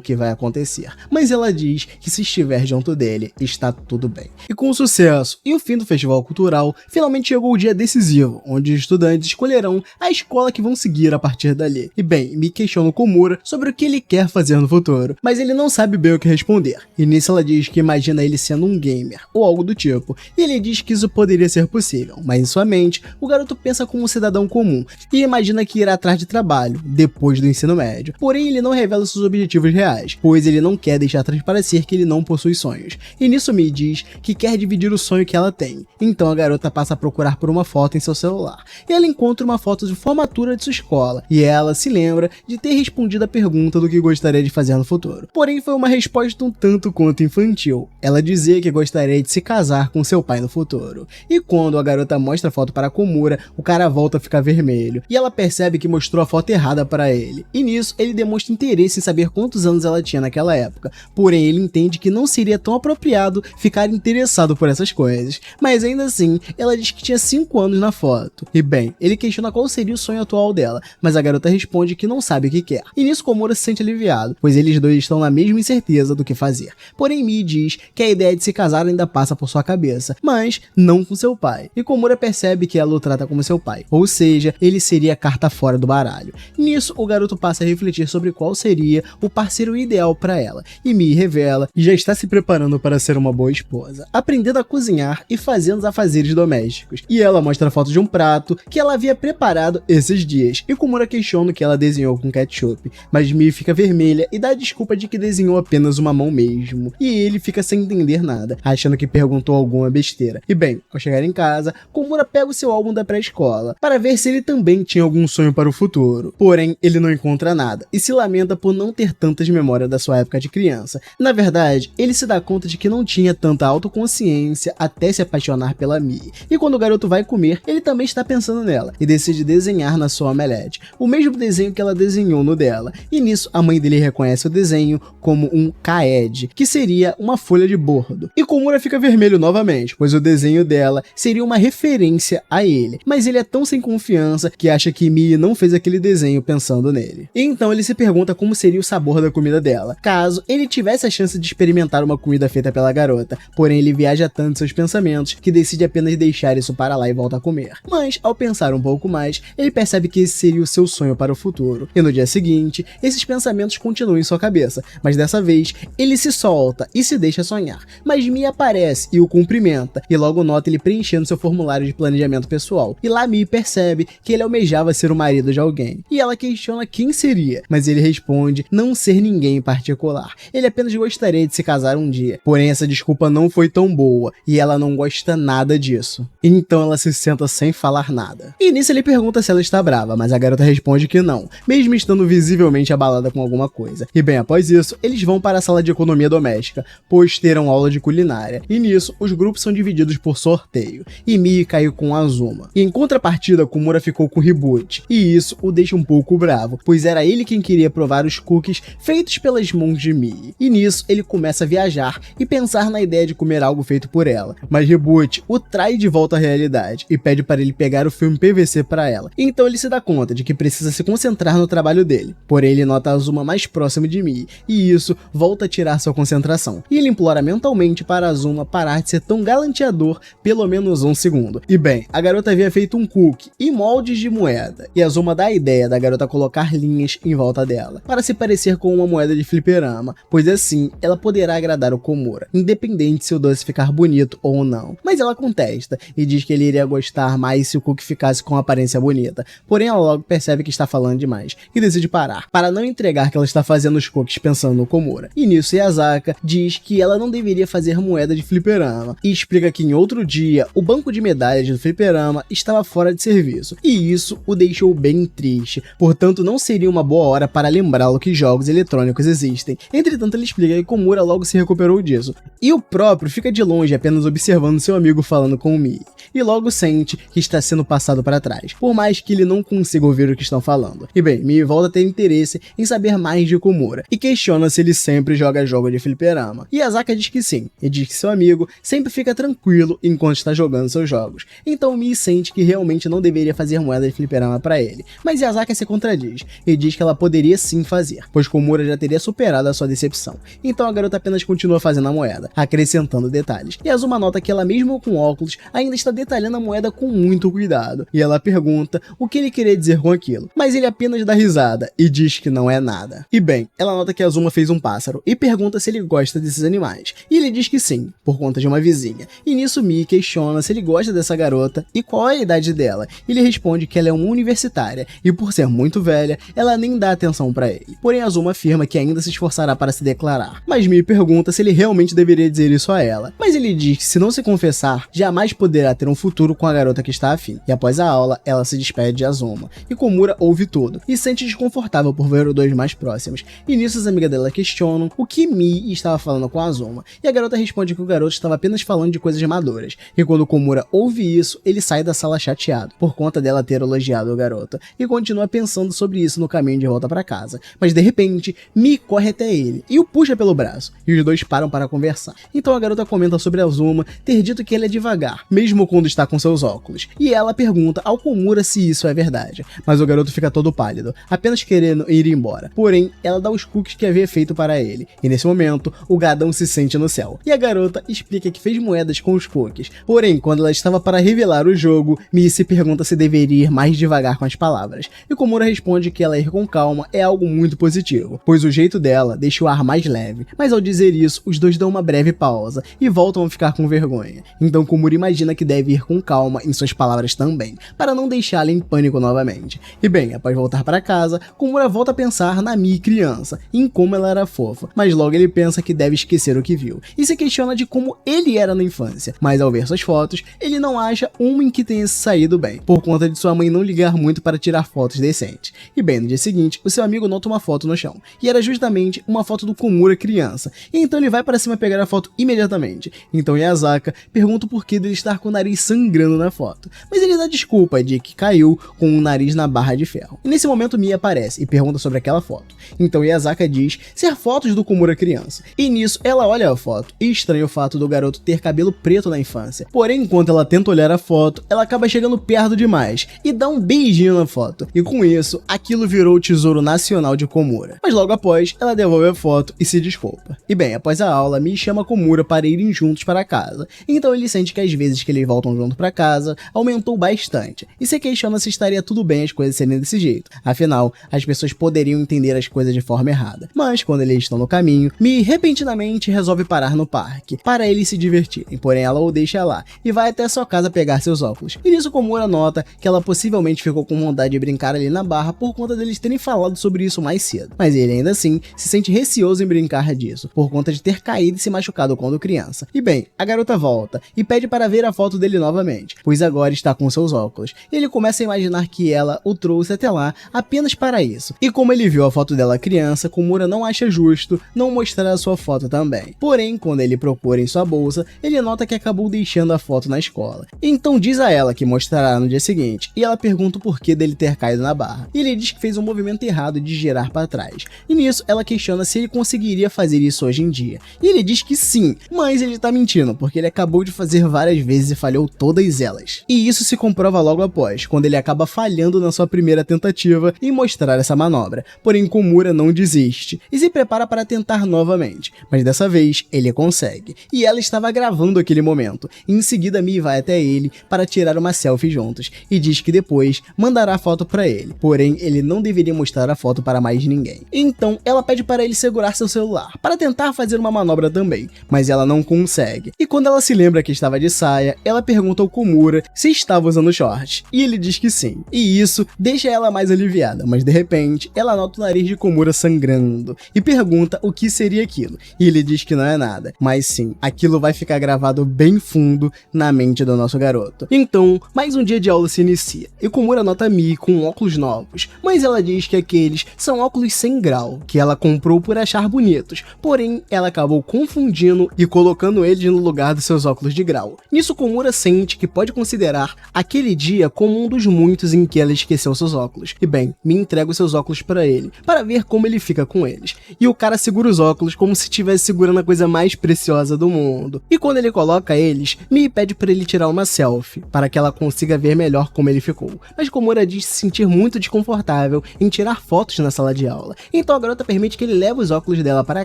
que vai acontecer, mas ela diz que se estiver junto dele, está tudo bem. E com o sucesso e o fim do festival cultural, finalmente chegou o dia decisivo, onde os estudantes escolherão a escola que vão seguir a partir dali. E bem, me questiona Komura sobre o que ele quer fazer no futuro, mas ele não sabe bem o que responder. E nisso ela diz que imagina ele sendo um gamer, ou algo do tipo, e ele diz que isso poderia ser possível, mas em sua mente, o garoto pensa como um cidadão comum, e imagina que irá atrás de trabalho, depois do ensino médio. Porém, ele não revela seus objetivos reais, pois ele não quer deixar transparecer que ele não possui sonhos. E nisso Mii diz que quer dividir o sonho que ela tem. Então a garota passa a procurar por uma foto em seu celular, e ela encontra uma foto de formatura de sua escola, e ela se lembra de ter respondido a pergunta do que gostaria de fazer no futuro. Porém, foi uma resposta um tanto quanto infantil. Ela dizia que gostaria de se casar com seu pai no futuro. E quando a garota mostra a foto para Komura, o cara volta a ficar vermelho, e ela percebe que mostrou a foto errada para ele. E nisso, ele demonstra interesse em saber quantos anos ela tinha naquela época. Porém, ele entende que não seria tão apropriado ficar interessado por essas coisas. Mas ainda assim, ela diz que tinha 5 anos na foto. E bem, ele questiona qual seria o sonho atual dela, mas a garota responde que não sabe o que quer. E nisso Komura se sente aliviado, pois eles dois estão na mesma incerteza do que fazer. Porém, Mii diz que a ideia de se casar ainda passa por sua cabeça, mas não com seu pai. E Komura percebe que ela o trata como seu pai, ou seja, ele seria a carta fora do baralho. Nisso, o garoto passa a refletir sobre qual seria o parceiro ideal para ela, e Mii revela que já está se preparando para ser uma boa esposa, aprendendo a cozinhar e fazendo os afazeres domésticos. E ela mostra a foto de um prato que ela havia preparado esses dias, e Komura questiona que ela desenhou com ketchup, mas Mii fica vermelha e dá a desculpa de que desenhou apenas uma mão mesmo, e ele fica sem entender nada, achando que perguntou alguma alguma besteira. E bem, ao chegar em casa, Komura pega o seu álbum da pré-escola para ver se ele também tinha algum sonho para o futuro. Porém, ele não encontra nada e se lamenta por não ter tantas memórias da sua época de criança. Na verdade, ele se dá conta de que não tinha tanta autoconsciência até se apaixonar pela Mii. E quando o garoto vai comer, ele também está pensando nela e decide desenhar na sua omelete o mesmo desenho que ela desenhou no dela. E nisso, a mãe dele reconhece o desenho como um kaed, que seria uma folha de bordo. E Komura fica vermelho novamente, pois o desenho dela seria uma referência a ele. Mas ele é tão sem confiança que acha que Mii não fez aquele desenho pensando nele. E então ele se pergunta como seria o sabor da comida dela, caso ele tivesse a chance de experimentar uma comida feita pela garota. Porém, ele viaja tanto em seus pensamentos que decide apenas deixar isso para lá e volta a comer. Mas, ao pensar um pouco mais, ele percebe que esse seria o seu sonho para o futuro. E no dia seguinte, esses pensamentos continuam em sua cabeça, mas dessa vez, ele se solta e se deixa sonhar. Mas Mii aparece e o cumprimenta, e logo nota ele preenchendo seu formulário de planejamento pessoal. E lá Mii percebe que ele almejava ser o marido de alguém. E ela questiona quem seria, mas ele responde não ser ninguém em particular. Ele apenas gostaria de se casar um dia. Porém, essa desculpa não foi tão boa, e ela não gosta nada disso. Então ela se senta sem falar nada. E nisso ele pergunta se ela está brava, mas a garota responde que não, mesmo estando visivelmente abalada com alguma coisa. E bem, após isso, eles vão para a sala de economia doméstica, pois terão aula de culinária. E nisso, os grupos são divididos por sorteio, e Mii caiu com Azuma. E em contrapartida, Komura ficou com Hibuchi, e isso o deixa um pouco bravo, pois era ele quem queria provar os cookies feitos pelas mãos de Mii. E nisso, ele começa a viajar e pensar na ideia de comer algo feito por ela. Mas Hibuchi o trai de volta à realidade e pede para ele pegar o filme PVC para ela. Então ele se dá conta de que precisa se concentrar no trabalho dele. Porém, ele nota Azuma mais próximo de Mii, e isso volta a tirar sua concentração. E ele implora mentalmente para Azuma parar de ser tão galanteador pelo menos um segundo. E bem, a garota havia feito um cookie em moldes de moeda, e Azuma dá a ideia da garota colocar linhas em volta dela, para se parecer com uma moeda de fliperama, pois assim ela poderá agradar o Komura, independente se o doce ficar bonito ou não. Mas ela contesta e diz que ele iria gostar mais se o cookie ficasse com aparência bonita. Porém, ela logo percebe que está falando demais e decide parar, para não entregar que ela está fazendo os cookies pensando no Komura. E nisso, Yasaka diz que ela não deveria fazer moeda de fliperama e explica que em outro dia o banco de medalhas do fliperama estava fora de serviço, e isso o deixou bem triste, portanto não seria uma boa hora para lembrá-lo que jogos eletrônicos existem. Entretanto, ele explica que Komura logo se recuperou disso, e o próprio fica de longe apenas observando seu amigo falando com Mii, e logo sente que está sendo passado para trás, por mais que ele não consiga ouvir o que estão falando. E bem, Mii volta a ter interesse em saber mais de Komura, e questiona se ele sempre joga jogo de fliperama. E Asaka diz que sim, e diz que seu amigo sempre fica tranquilo enquanto está jogando seus jogos. Então Mii sente que realmente não deveria fazer moeda de fliperama para ele, mas Yasaka se contradiz, e diz que ela poderia sim fazer, pois Komura já teria superado a sua decepção. Então a garota apenas continua fazendo a moeda, acrescentando detalhes. E Azuma nota que ela, mesmo com óculos, ainda está detalhando a moeda com muito cuidado, e ela pergunta o que ele queria dizer com aquilo, mas ele apenas dá risada e diz que não é nada. E bem, ela nota que Azuma fez um pássaro e pergunta se ele gosta desses animais, e ele diz que sim, por conta de uma vizinha. E nisso Mii questiona se ele gosta dessa garota e qual é a idade dela. Ele responde que ela é uma universitária, e por ser muito velha, ela nem dá atenção pra ele. Porém, Azuma afirma que ainda se esforçará para se declarar, mas Mii pergunta se ele realmente deveria dizer isso a ela. Mas ele diz que se não se confessar, jamais poderá ter um futuro com a garota que está afim. E após a aula, ela se despede de Azuma, e Komura ouve tudo, e sente desconfortável por ver os dois mais próximos. E nisso as amigas dela questionam o que Mii estava falando com Azuma, e a garota responde que o garoto estava apenas falando de coisas maduras. E quando Komura ouve isso, ele sai da sala chateado, por conta dela ter elogiado o garoto, e continua pensando sobre isso no caminho de volta para casa. Mas de repente, Mii corre até ele, e o puxa pelo braço, e os dois param para conversar. Então a garota comenta sobre Azuma ter dito que ele é devagar, mesmo quando está com seus óculos, e ela pergunta ao Komura se isso é verdade, mas o garoto fica todo pálido, apenas querendo ir embora. Porém, ela dá os cookies que havia feito para ele, e nesse momento, o gadão se sente no céu, e a garota explica que fez moedas com os cookies. Porém, quando ela estava para revelar o jogo, Mii se pergunta se deveria ir mais devagar com as palavras, e Komura responde que ela ir com calma é algo muito positivo, pois o jeito dela deixa o ar mais leve. Mas ao dizer isso, os dois dão uma breve pausa e voltam a ficar com vergonha. Então Komura imagina que deve deve ir com calma em suas palavras também, para não deixá-la em pânico novamente. E bem, após voltar para casa, Komura volta a pensar na Mii criança, e em como ela era fofa, mas logo ele pensa que deve esquecer o que viu, e se questiona de como ele era na infância, mas ao ver suas fotos, ele não acha uma em que tenha saído bem, por conta de sua mãe não ligar muito para tirar fotos decentes. E bem, no dia seguinte, o seu amigo nota uma foto no chão, e era justamente uma foto do Komura criança, e então ele vai para cima pegar a foto imediatamente. Então Yasaka pergunta o porquê dele estar com o nariz sangrando na foto, mas ele dá desculpa de que caiu com o nariz na barra de ferro. E nesse momento Mii aparece e pergunta sobre aquela foto. Então Yasaka diz ser fotos do Komura criança, e nisso ela olha a foto e estranha o fato do garoto ter cabelo preto na infância. Porém, enquanto ela tenta olhar a foto, ela acaba chegando perto demais e dá um beijinho na foto, e com isso, aquilo virou o tesouro nacional de Komura. Mas logo após, ela devolve a foto e se desculpa. E bem, após a aula, Mii chama Komura para irem juntos para casa, então ele sente que as vezes que eles voltam junto para casa, aumentou bastante, e se questiona se estaria tudo bem as coisas serem desse jeito, afinal, as pessoas poderiam entender as coisas de forma errada. Mas quando eles estão no caminho, Mii repentinamente resolve parar no parque, para eles se divertirem, porém ela o deixa lá, e vai até sua casa pegar seus óculos, e nisso Komura nota que ela possivelmente ficou com vontade de brincar ali na barra por conta deles terem falado sobre isso mais cedo, mas ele ainda assim se sente receoso em brincar disso, por conta de ter caído e se machucado quando criança. E bem, a garota volta e pede para ver a foto dele novamente, pois agora está com seus óculos, e ele começa a imaginar que ela o trouxe até lá apenas para isso, e como ele viu a foto dela criança, Komura não acha justo não mostrar a sua foto também. Porém, quando ele procura em sua bolsa, ele nota que acabou deixando a foto na escola. Então diz a ela que mostrará no dia seguinte, e ela pergunta o porquê dele ter caído na barra, e ele diz que fez um movimento errado de girar para trás, e nisso ela questiona se ele conseguiria fazer isso hoje em dia, e ele diz que sim, mas ele tá mentindo, porque ele acabou de fazer várias vezes e falhou todas elas. E isso se comprova logo após, quando ele acaba falhando na sua primeira tentativa em mostrar essa manobra, porém Komura não desiste, e se prepara para tentar novamente, mas dessa vez ele consegue, e ela estava gravando aquele momento, e em seguida Mii vai até ele para tirar uma selfie juntos, e diz que depois mandará a foto para ele, porém ele não deveria mostrar a foto para mais ninguém. Então ela pede para ele segurar seu celular, para tentar fazer uma manobra também, mas ela não consegue, e quando ela se lembra que estava de saia, ela pergunta ao Komura se estava usando shorts, e ele diz que sim, e isso deixa ela mais aliviada, mas de repente ela nota o nariz de Komura sangrando, e pergunta o que seria aquilo, e ele diz que não é nada, mas sim, aquilo vai ficar gravado bem fundo na mente do nosso garoto. Então, mais um dia de aula se inicia, e Komura nota Mii com óculos novos, mas ela diz que aqueles são óculos sem grau, que ela comprou por achar bonitos, porém ela acabou confundindo e colocando eles no lugar dos seus óculos de grau. Nisso Komura sente que pode considerar aquele dia como um dos muitos em que ela esqueceu seus óculos, e bem, Mii entrega os seus óculos para ele, para ver como ele fica com eles, e o cara segura os óculos como se estivesse segurando a coisa mais preciosa do mundo, e quando ele coloca eles, Mii pede para ele tirar uma selfie, para que ela consiga ver melhor como ele ficou, mas Komura diz se sentir muito desconfortável em tirar fotos na sala de aula, então a garota permite que ele leve os óculos dela para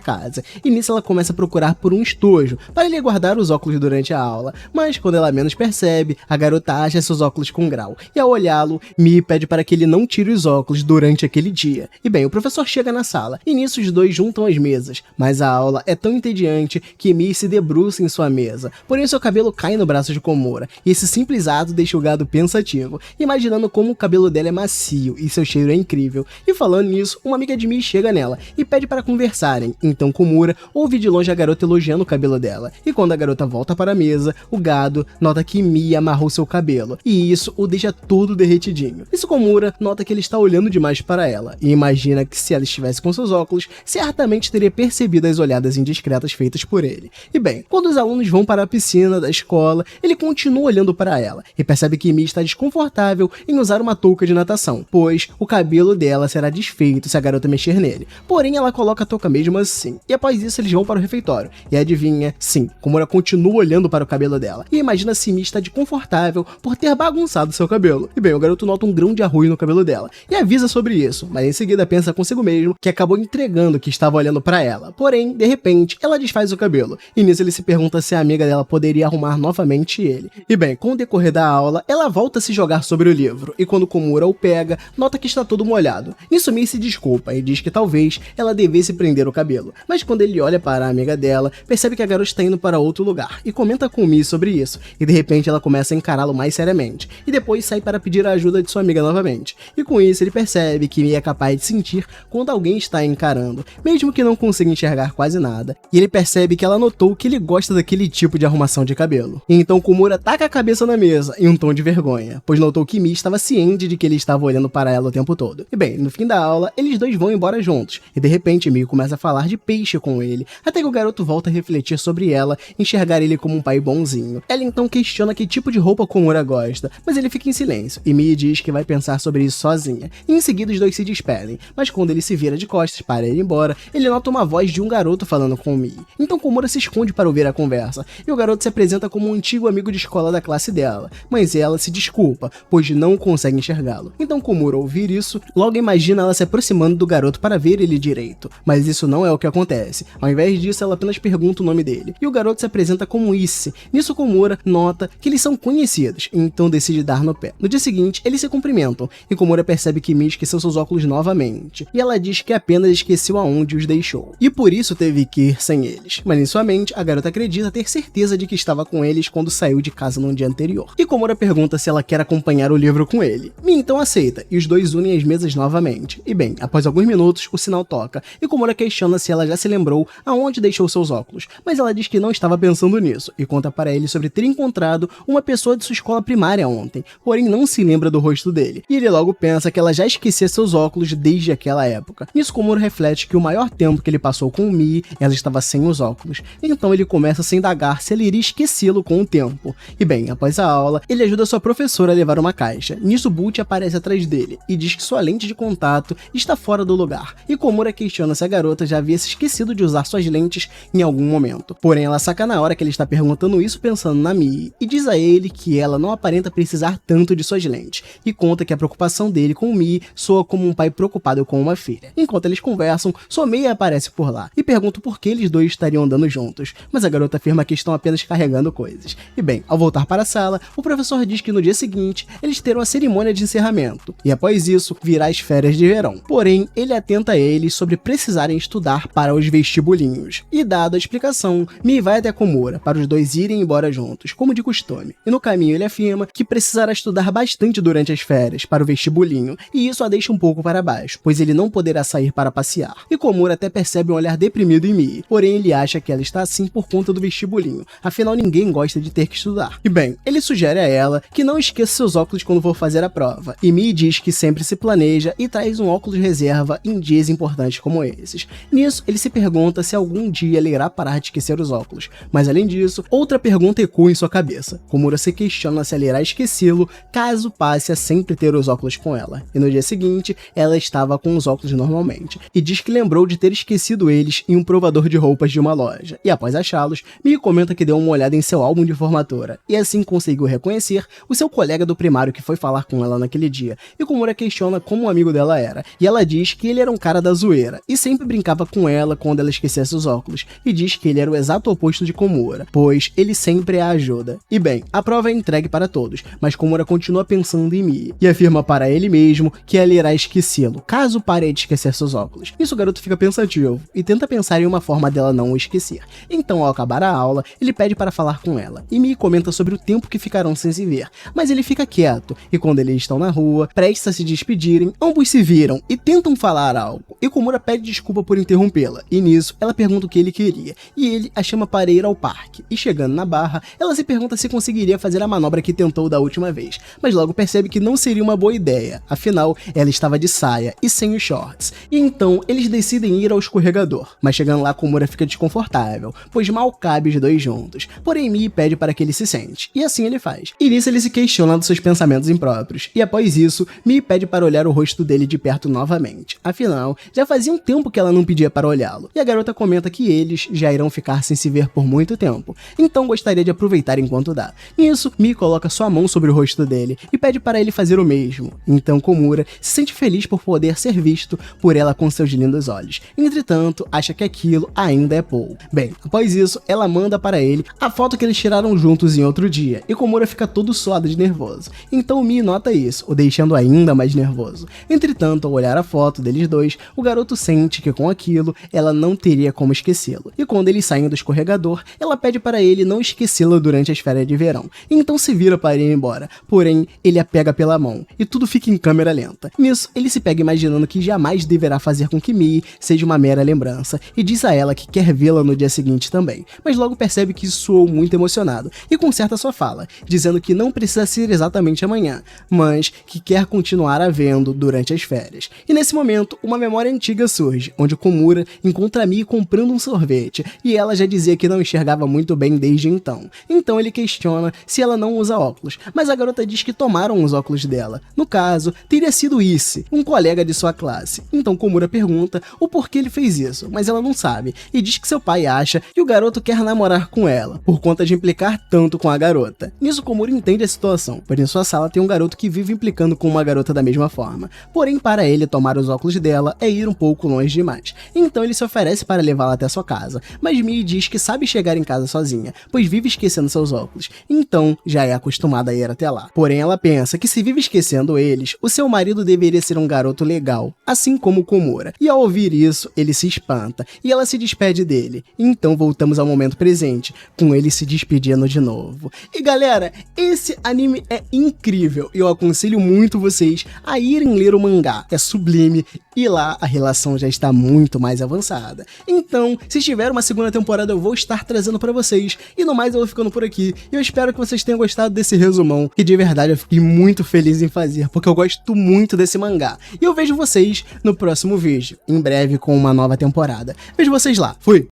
casa, e nisso ela começa a procurar por um estojo, para ele guardar os óculos durante a aula, mas quando ela menos percebe, a garota acha seus óculos com grau, e ao olhá-lo, Mii pede para que ele não tire os óculos durante aquele dia. E bem, o professor chega na sala, e nisso os dois juntam as mesas, mas a aula é tão entediante que Mii se debruça em sua mesa, porém seu cabelo cai no braço de Komura, e esse simples ato deixa o gado pensativo, imaginando como o cabelo dela é macio e seu cheiro é incrível, e falando nisso, uma amiga de Mii chega nela e pede para conversarem, então Komura ouve de longe a garota elogiando o cabelo dela, e quando a garota volta para a mesa, o gado nota que Mii amarrou seu cabelo, e isso o deixa todo derretidinho. Isso Komura nota que ele está olhando demais para ela, e imagina que se ela estivesse com seus óculos, certamente teria percebido as olhadas indiscretas feitas por ele. E bem, quando os alunos vão para a piscina da escola, ele continua olhando para ela, e percebe que Mii está desconfortável em usar uma touca de natação, pois o cabelo dela será desfeito se a garota mexer nele. Porém, ela coloca a touca mesmo assim, e após isso eles vão para o refeitório, e adivinha, sim, Komura continua olhando para o cabelo dela, e imagina se Mii está desconfortável por ter bagunçado seu cabelo. E bem, o garoto nota um grão de arroz no cabelo dela, e avisa sobre isso, mas em seguida pensa consigo mesmo que acabou entregando que estava olhando para ela. Porém, de repente, ela desfaz o cabelo, e nisso ele se pergunta se a amiga dela poderia arrumar novamente ele. E bem, com o decorrer da aula, ela volta a se jogar sobre o livro, e quando Komura o pega, nota que está todo molhado. Nisso Mii se desculpa e diz que talvez ela devesse prender o cabelo, mas quando ele olha para a amiga dela, percebe que a garota está indo para outro lugar, e comenta com Mii sobre isso, e de repente ela começa a encará-lo mais seriamente, e depois sai para pedir a ajuda de sua amiga novamente. E com isso ele percebe que Mii é capaz de sentir quando alguém está encarando, mesmo que não consiga enxergar quase nada, e ele percebe que ela notou que ele gosta daquele tipo de arrumação de cabelo. E então Komura taca a cabeça na mesa em um tom de vergonha, pois notou que Mii estava ciente de que ele estava olhando para ela o tempo todo. E bem, no fim da aula, eles dois vão embora juntos, e de repente Mii começa a falar de peixe com ele, até que o garoto volta a refletir sobre ela, enxergar ele como um pai bonzinho. Ela então questiona que tipo de roupa Komura gosta, mas ele fica em silêncio, e Mii diz que vai pensar sobre isso sozinha. E em seguida os dois se despedem, mas quando ele se vira de costas para ir embora, ele nota uma voz de um garoto falando com Mii. Então Komura se esconde para ouvir a conversa, e o garoto se apresenta como um antigo amigo de escola da classe dela, mas ela se desculpa, pois não consegue enxergá-lo. Então Komura, ao ouvir isso, logo imagina ela se aproximando do garoto para ver ele direito, mas isso não é o que acontece. Ao invés disso, ela apenas pergunta o nome dele, e o garoto se apresenta como Issei. Nisso Komura nota que eles são conhecidos, então decide dar no pé. No dia seguinte, eles se cumprimentam, e Komura percebe que Mii esqueceu seus óculos novamente, e ela diz que apenas esqueceu aonde os deixou, e por isso teve que ir sem eles. Mas em sua mente, a garota acredita ter certeza de que estava com eles quando saiu de casa no dia anterior. E Komura pergunta se ela quer acompanhar o livro com ele. Mii então aceita, e os dois unem as mesas novamente. E bem, após alguns minutos, o sinal toca, e Komura questiona se ela já se lembrou aonde deixou seus óculos, mas ela diz que não estava pensando nisso, e conta para ele sobre ter encontrado uma pessoa de sua escola primária ontem, porém não se lembra do rosto dele, e ele logo pensa que ela já esquecia seus óculos desde aquela época. Nisso Komura reflete que o maior tempo que ele passou com Mii, ela estava sem os óculos, então ele começa a se indagar se ele iria esquecê-lo com o tempo. E bem, após a aula, ele ajuda sua professora a levar uma caixa. Nisso Butch aparece atrás dele, e diz que sua lente de contato está fora do lugar, e Komura questiona se a garota já havia se esquecido de usar suas lentes em algum momento. Porém, ela saca na hora que ele está perguntando isso pensando na Mii, e diz a ele que ela não aparenta precisar tanto de suas lentes, e conta que a preocupação dele com Mii soa como um pai preocupado com uma filha. Enquanto eles conversam, sua meia aparece por lá, e pergunta por que eles dois estariam andando juntos, mas a garota afirma que estão apenas carregando coisas. E bem, ao voltar para a sala, o professor diz que no dia seguinte, eles terão a cerimônia de encerramento, e após isso, virá as férias de verão. Porém, ele atenta a eles sobre precisarem estudar para os vestibulinhos. E dada a explicação, Mii vai até Komura, para os dois irem embora juntos, como de costume. E no caminho ele afirma que precisará estudar bastante durante as férias, para o vestibulinho, e isso a deixa um pouco para baixo, pois ele não poderá sair para passear. E Komura até percebe um olhar deprimido em Mii, porém ele acha que ela está assim por conta do vestibulinho, afinal ninguém gosta de ter que estudar. E bem, ele sugere a ela que não esqueça seus óculos quando for fazer a prova, e Mii diz que sempre se planeja e traz um óculos reserva em dias importantes como esses. Nisso, ele se pergunta se algum dia ele irá parar de esquecer os óculos, mas além disso, outra pergunta ecoa em sua cabeça. Komura se questiona se ela irá esquecê-lo caso passe a sempre ter os óculos com ela, e no dia seguinte, ela estava com os óculos normalmente, e diz que lembrou de ter esquecido eles em um provador de roupas de uma loja, e após achá-los, Mii comenta que deu uma olhada em seu álbum de formatura, e assim conseguiu reconhecer o seu colega do primário que foi falar com ela naquele dia, e Komura questiona como o amigo dela era, e ela diz que ele era um cara da zoeira, e sempre brincava com ela quando ela esquecesse os óculos, e diz que ele era o exato oposto de Komura, pois ele sempre a ajuda. E bem, a prova é entregue para todos, mas Komura continua pensando em Mii, e afirma para ele mesmo que ela irá esquecê-lo, caso pare de esquecer seus óculos. Nisso o garoto fica pensativo, e tenta pensar em uma forma dela não o esquecer. Então, ao acabar a aula, ele pede para falar com ela, e Mii comenta sobre o tempo que ficarão sem se ver, mas ele fica quieto, e quando eles estão na rua, prestes a se despedirem, ambos se viram e tentam falar algo, e Komura pede desculpa por interrompê-la, e nisso, ela pergunta o que ele queria, e ele a chama para ir ao parque, e chegando na barra, ela se pergunta se conseguiria fazer a manobra que tentou da última vez, mas logo percebe que não seria uma boa ideia, afinal, ela estava de saia e sem os shorts, e então eles decidem ir ao escorregador, mas chegando lá Komura fica desconfortável, pois mal cabe os dois juntos, porém Mii pede para que ele se sente, e assim ele faz, e nisso ele se questiona dos seus pensamentos impróprios, e após isso, Mii pede para olhar o rosto dele de perto novamente, afinal, já fazia um tempo que ela não pedia para olhá-lo, e a garota comenta que eles já irão ficar sem se ver por muito tempo, então gostaria de aproveitar enquanto dá. Nisso, Mii coloca sua mão sobre o rosto dele e pede para ele fazer o mesmo, então Komura se sente feliz por poder ser visto por ela com seus lindos olhos, entretanto, acha que aquilo ainda é pouco. Bem, após isso, ela manda para ele a foto que eles tiraram juntos em outro dia, e Komura fica todo suado de nervoso, então Mii nota isso, o deixando ainda mais nervoso. Entretanto, ao olhar a foto deles dois, o garoto sente que com aquilo, ela não teria como esquecê-lo, e quando eles saem do escorregador, ela pede para ele não esquecê-la durante as férias de verão, então se vira para ir embora, porém ele a pega pela mão, e tudo fica em câmera lenta. Nisso, ele se pega imaginando que jamais deverá fazer com que Mii seja uma mera lembrança, e diz a ela que quer vê-la no dia seguinte também, mas logo percebe que isso soou muito emocionado, e conserta sua fala, dizendo que não precisa ser exatamente amanhã, mas que quer continuar a vendo durante as férias. E nesse momento, uma memória antiga surge, onde Komura encontra Mii comprando um sorvete, e ela já dizia que não enxergava muito bem desde então. Então ele questiona se ela não usa óculos, mas a garota diz que tomaram os óculos dela. No caso, teria sido Issei, um colega de sua classe. Então Komura pergunta o porquê ele fez isso, mas ela não sabe, e diz que seu pai acha que o garoto quer namorar com ela, por conta de implicar tanto com a garota. Nisso Komura entende a situação, pois em sua sala tem um garoto que vive implicando com uma garota da mesma forma. Porém, para ele, tomar os óculos dela é ir um pouco longe demais. Então ele se oferece para levá-la até sua casa, mas Mii diz que sabe chegar em casa sozinha, pois vive esquecendo seus óculos, então já é acostumada a ir até lá. Porém, ela pensa que se vive esquecendo eles, o seu marido deveria ser um garoto legal, assim como Komura. E ao ouvir isso, ele se espanta, e ela se despede dele. Então voltamos ao momento presente, com ele se despedindo de novo. E galera, esse anime é incrível, e eu aconselho muito vocês a irem ler o mangá. É sublime, e lá a relação já está muito mais avançada. Então, se tiver uma segunda temporada, eu vou estar trazendo pra vocês. E no mais, eu vou ficando por aqui. E eu espero que vocês tenham gostado desse resumão, que de verdade eu fiquei muito feliz em fazer, porque eu gosto muito desse mangá. E eu vejo vocês no próximo vídeo, em breve com uma nova temporada. Vejo vocês lá. Fui!